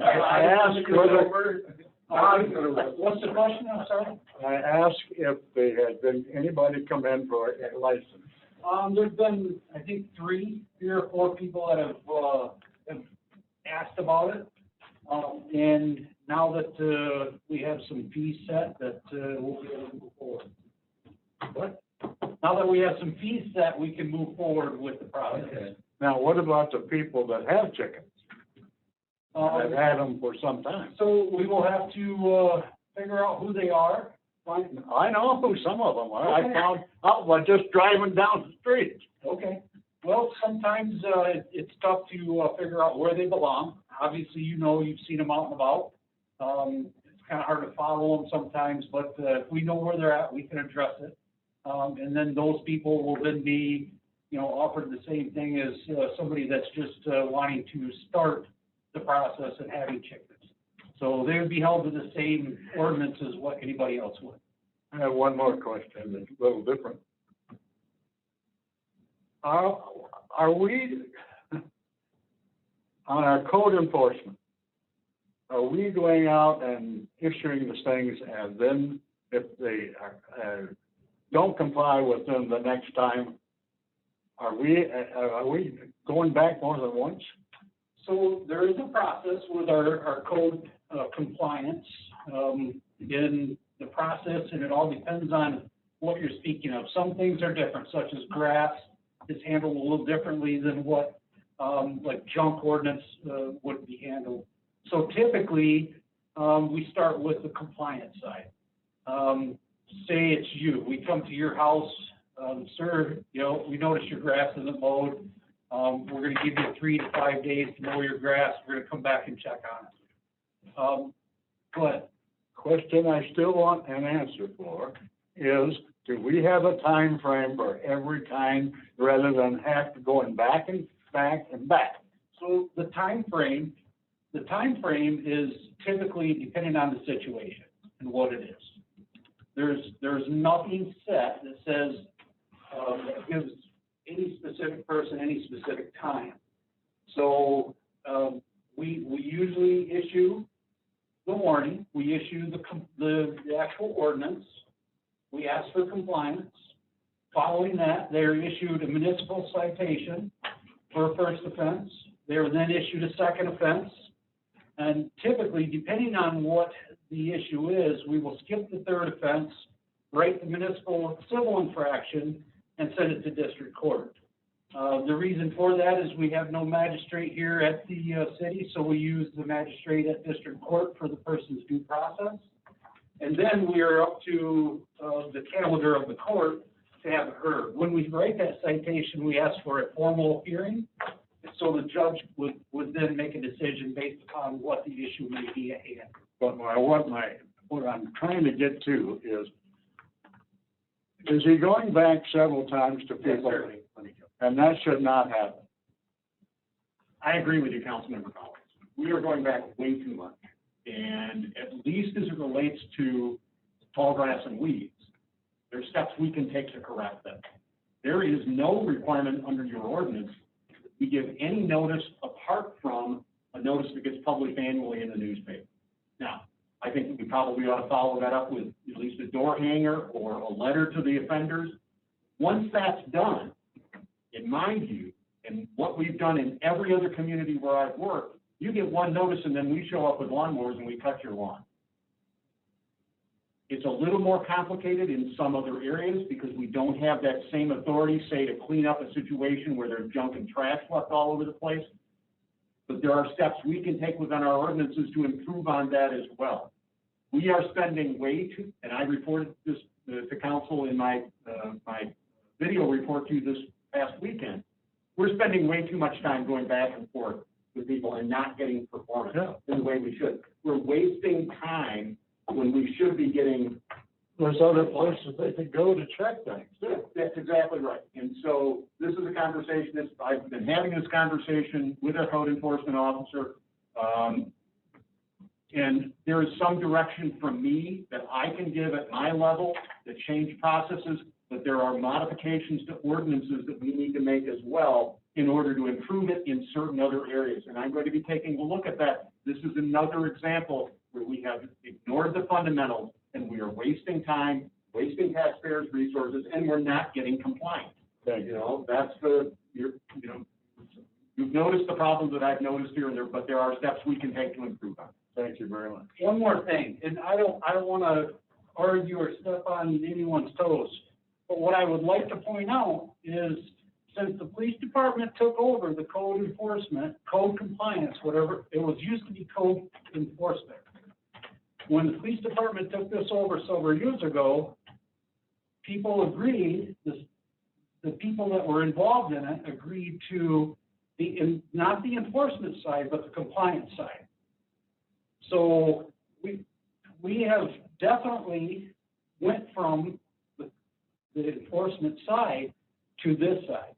I asked whether, What's the question, I'm sorry? I asked if they had been, anybody come in for a license. There's been, I think, 3 or 4 people that have asked about it. And now that, we have some fees set, that, we'll be able to move forward. What? Now that we have some fees set, we can move forward with the process. Now, what about the people that have chickens? I've had them for some time. So we will have to, figure out who they are. I know who some of them are. I found out by just driving down the street. Okay. Well, sometimes, it's tough to, figure out where they belong. Obviously, you've seen them out and about. It's kind of hard to follow them sometimes, but, if we know where they're at, we can address it. And then those people will then be, offered the same thing as, somebody that's just, wanting to start the process of having chickens. So they would be held to the same ordinance as what anybody else would. I have one more question that's a little different. Are we, on our code enforcement, are we going out and issuing the things, and then if they don't comply with them the next time, are we going back more than once? So there is a process with our code compliance in the process, and it all depends on what you're speaking of. Some things are different, such as grass is handled a little differently than what like junk ordinance would be handled. So typically, we start with the compliance side. Say it's you, we come to your house, sir, we notice your grass isn't mowed. We're gonna give you 3 to 5 days to mow your grass. We're gonna come back and check on it. But Question I still want an answer for is, do we have a time frame for every time rather than have to going back and back and back? So the time frame is typically depending on the situation and what it is. There's nothing set that says that gives any specific person any specific time. So, we usually issue the warning, we issue the actual ordinance, we ask for compliance. Following that, they're issued a municipal citation for a first offense. They are then issued a second offense. And typically, depending on what the issue is, we will skip the third offense, write the municipal civil infraction, and send it to district court. The reason for that is we have no magistrate here at the city, so we use the magistrate at district court for the person's due process. And then we are up to the calendar of the court to have it heard. When we write that citation, we ask for a formal hearing, so the judge would then make a decision based upon what the issue may be at hand. But what I'm trying to get to is he going back several times to people? And that should not happen. I agree with you, Councilmember Collins. We are going back way too much. And at least as it relates to tall grass and weeds, there's steps we can take to correct them. There is no requirement under your ordinance that we give any notice apart from a notice that gets published annually in the newspaper. Now, I think we probably ought to follow that up with at least a door hanger or a letter to the offenders. Once that's done, in my view, and what we've done in every other community where I've worked, you get one notice and then we show up with lawnmowers and we cut your lawn. It's a little more complicated in some other areas because we don't have that same authority, say, to clean up a situation where there's junk and trash left all over the place. But there are steps we can take within our ordinances to improve on that as well. We are spending way too, and I reported this to council in my video report to you this past weekend. We're spending way too much time going back and forth with people and not getting performance in the way we should. We're wasting time when we should be getting. There's other places they could go to check things. That's exactly right. And so this is a conversation I've been having this conversation with our code enforcement officer. And there is some direction from me that I can give at my level to change processes, but there are modifications to ordinances that we need to make as well in order to improve it in certain other areas. And I'm going to be taking a look at that. This is another example where we have ignored the fundamentals and we are wasting time, wasting taxpayers' resources, and we're not getting compliant. You know, that's you've noticed the problems that I've noticed here and there, but there are steps we can take to improve on. Thank you very much. One more thing, and I don't want to argue or step on anyone's toes, but what I would like to point out is since the police department took over the code enforcement, code compliance, whatever, it was used to be code enforcement. When the police department took this over several years ago, people agreed, the people that were involved in it agreed to not the enforcement side, but the compliance side. So we have definitely went from the enforcement side to this side.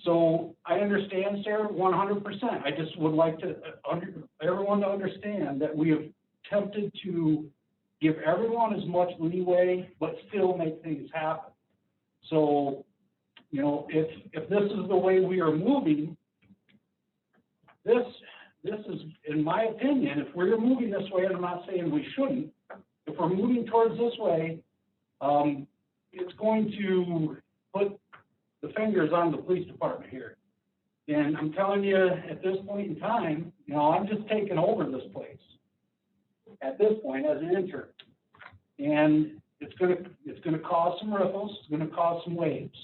So I understand, Sarah, 100%. I just would like to everyone to understand that we have attempted to give everyone as much leeway, but still make things happen. So, you know, if this is the way we are moving, this is, in my opinion, if we're moving this way, and I'm not saying we shouldn't, if we're moving towards this way, it's going to put the fingers on the police department here. And I'm telling you, at this point in time, you know, I'm just taking over this place at this point as an intern. And it's gonna cause some ripples, it's gonna cause some waves.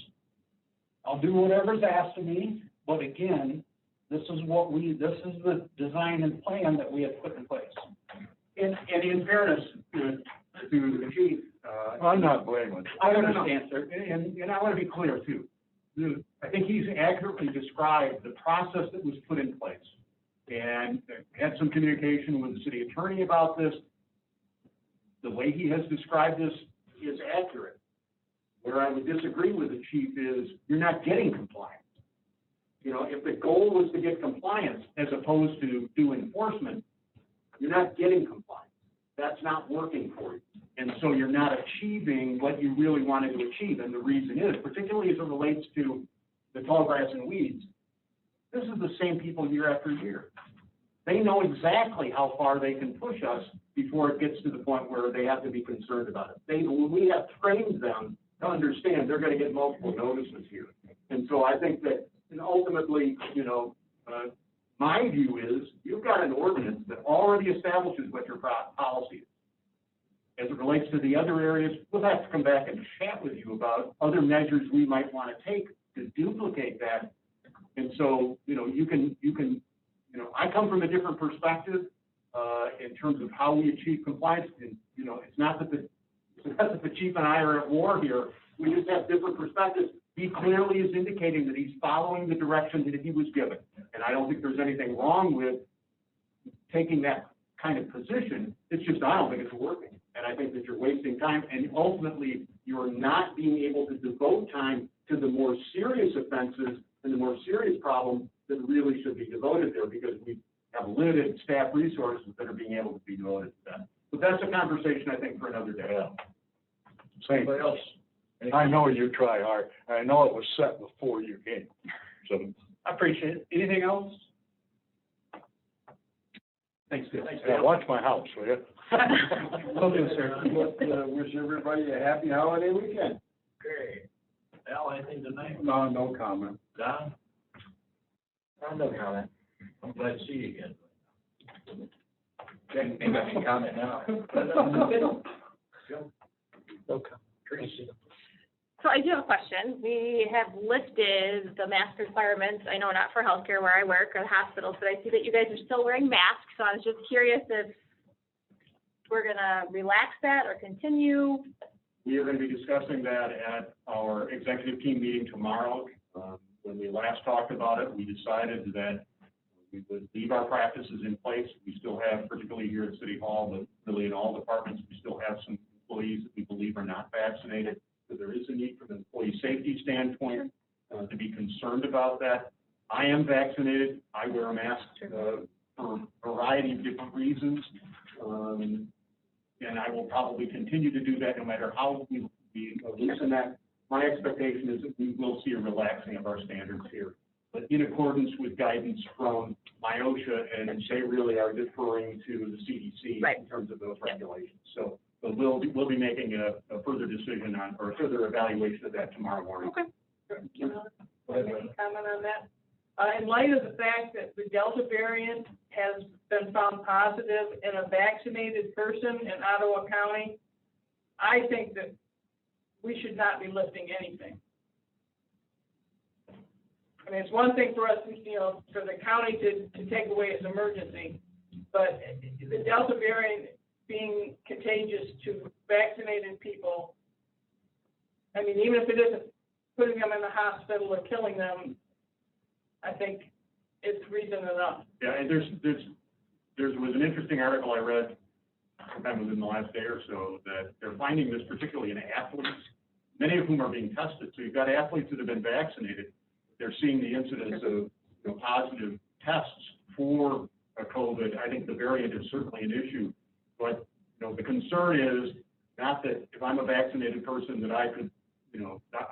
I'll do whatever's asked of me, but again, this is the design and plan that we have put in place. And in fairness to the chief, I'm not blaming. I understand, sir, and I want to be clear too. I think he's accurately described the process that was put in place. And had some communication with the city attorney about this. The way he has described this is accurate. Where I would disagree with the chief is you're not getting compliance. You know, if the goal was to get compliance as opposed to do enforcement, you're not getting compliance. that's not working for you. And so you're not achieving what you really wanted to achieve. And the reason is, particularly as it relates to the tall grass and weeds, this is the same people year after year. They know exactly how far they can push us before it gets to the point where they have to be concerned about it. We have trained them to understand they're going to get multiple notices here. And so I think that, and ultimately, my view is you've got an ordinance that already establishes what your policy is. As it relates to the other areas, we'll have to come back and chat with you about other measures we might want to take to duplicate that. And so, you can, I come from a different perspective in terms of how we achieve compliance. And, it's not that the chief and I are at war here. We just have different perspectives. He clearly is indicating that he's following the direction that he was given. And I don't think there's anything wrong with taking that kind of position. It's just, I don't think it's working. And I think that you're wasting time, and ultimately, you're not being able to devote time to the more serious offenses and the more serious problems that really should be devoted there, because we have limited staff resources that are being able to be devoted to that. But that's a conversation, I think, for another day. Same. Anybody else? I know you try hard. I know it was set before you came. So I appreciate it. Anything else? Thanks, Bill. yeah, watch my house, will you? Okay, sir. Wish everybody a happy holiday weekend. Okay. Al, anything tonight? No comment. Don? No comment. I'm glad to see you again. Maybe I can comment now. Okay. Tracy? So I do have a question. We have lifted the mask requirements, I know not for healthcare where I work or the hospitals, but I see that you guys are still wearing masks. So I was just curious if we're gonna relax that or continue. We are going to be discussing that at our executive team meeting tomorrow. When we last talked about it, we decided that we would leave our practices in place. We still have, particularly here at City Hall, but really in all departments, we still have some employees that we believe are not vaccinated. So there is a need from an employee safety standpoint to be concerned about that. I am vaccinated. I wear a mask for a variety of different reasons. And I will probably continue to do that no matter how we loosen that. My expectation is that we will see a relaxing of our standards here, but in accordance with guidance from MIOSHA, and they really are deferring to the CDC in terms of those regulations. So but we'll be making a further decision on, or a further evaluation of that tomorrow morning. Okay. Any comment on that? In light of the fact that the Delta variant has been found positive in a vaccinated person in Ottawa County, I think that we should not be lifting anything. I mean, it's one thing for us, for the county to take away its emergency, but the Delta variant being contagious to vaccinated people, I mean, even if it isn't putting them in the hospital or killing them, I think it's reason enough. Yeah, and there was an interesting article I read sometime within the last day or so that they're finding this particularly in athletes, many of whom are being tested. So you've got athletes that have been vaccinated. They're seeing the incidence of positive tests for COVID. I think the variant is certainly an issue, but the concern is not that if I'm a vaccinated person that I could,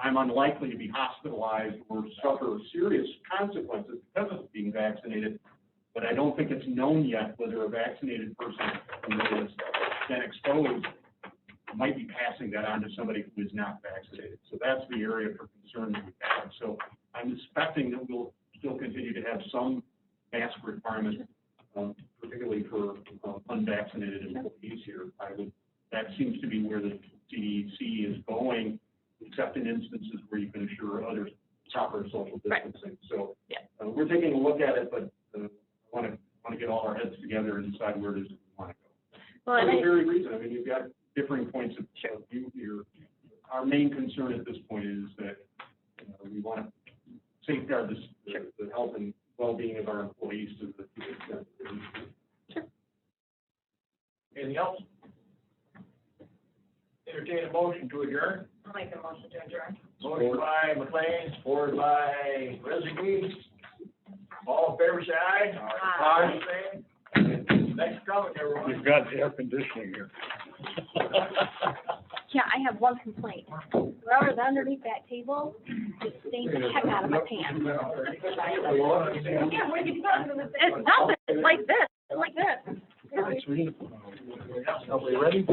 I'm unlikely to be hospitalized or suffer serious consequences because of being vaccinated. But I don't think it's known yet whether a vaccinated person who has been exposed might be passing that on to somebody who is not vaccinated. So that's the area for concern that we have. So I'm expecting that we'll still continue to have some mask requirements, particularly for unvaccinated employees here. That seems to be where the CDC is going, except in instances where you can assure others proper social distancing. Right. So we're taking a look at it, but I want to get all our heads together and decide where it is we want to go. Well, for the very reason, I mean, you've got differing points of view here. Our main concern at this point is that we want to safeguard the health and well-being of our employees to the extent that they need to. Sure. Anything else? Entertain a motion to adjourn. I'll make a motion to adjourn. Motion by McLean, supported by Rezegi. All in favor, say aye. Aye. Same. Thanks for coming, everyone. You've got air conditioning here. Yeah, I have one complaint. Whoever's underneath that table just stains the heck out of my pants. Yeah, what do you do? It's nothing, it's like this, it's like this. Are we ready?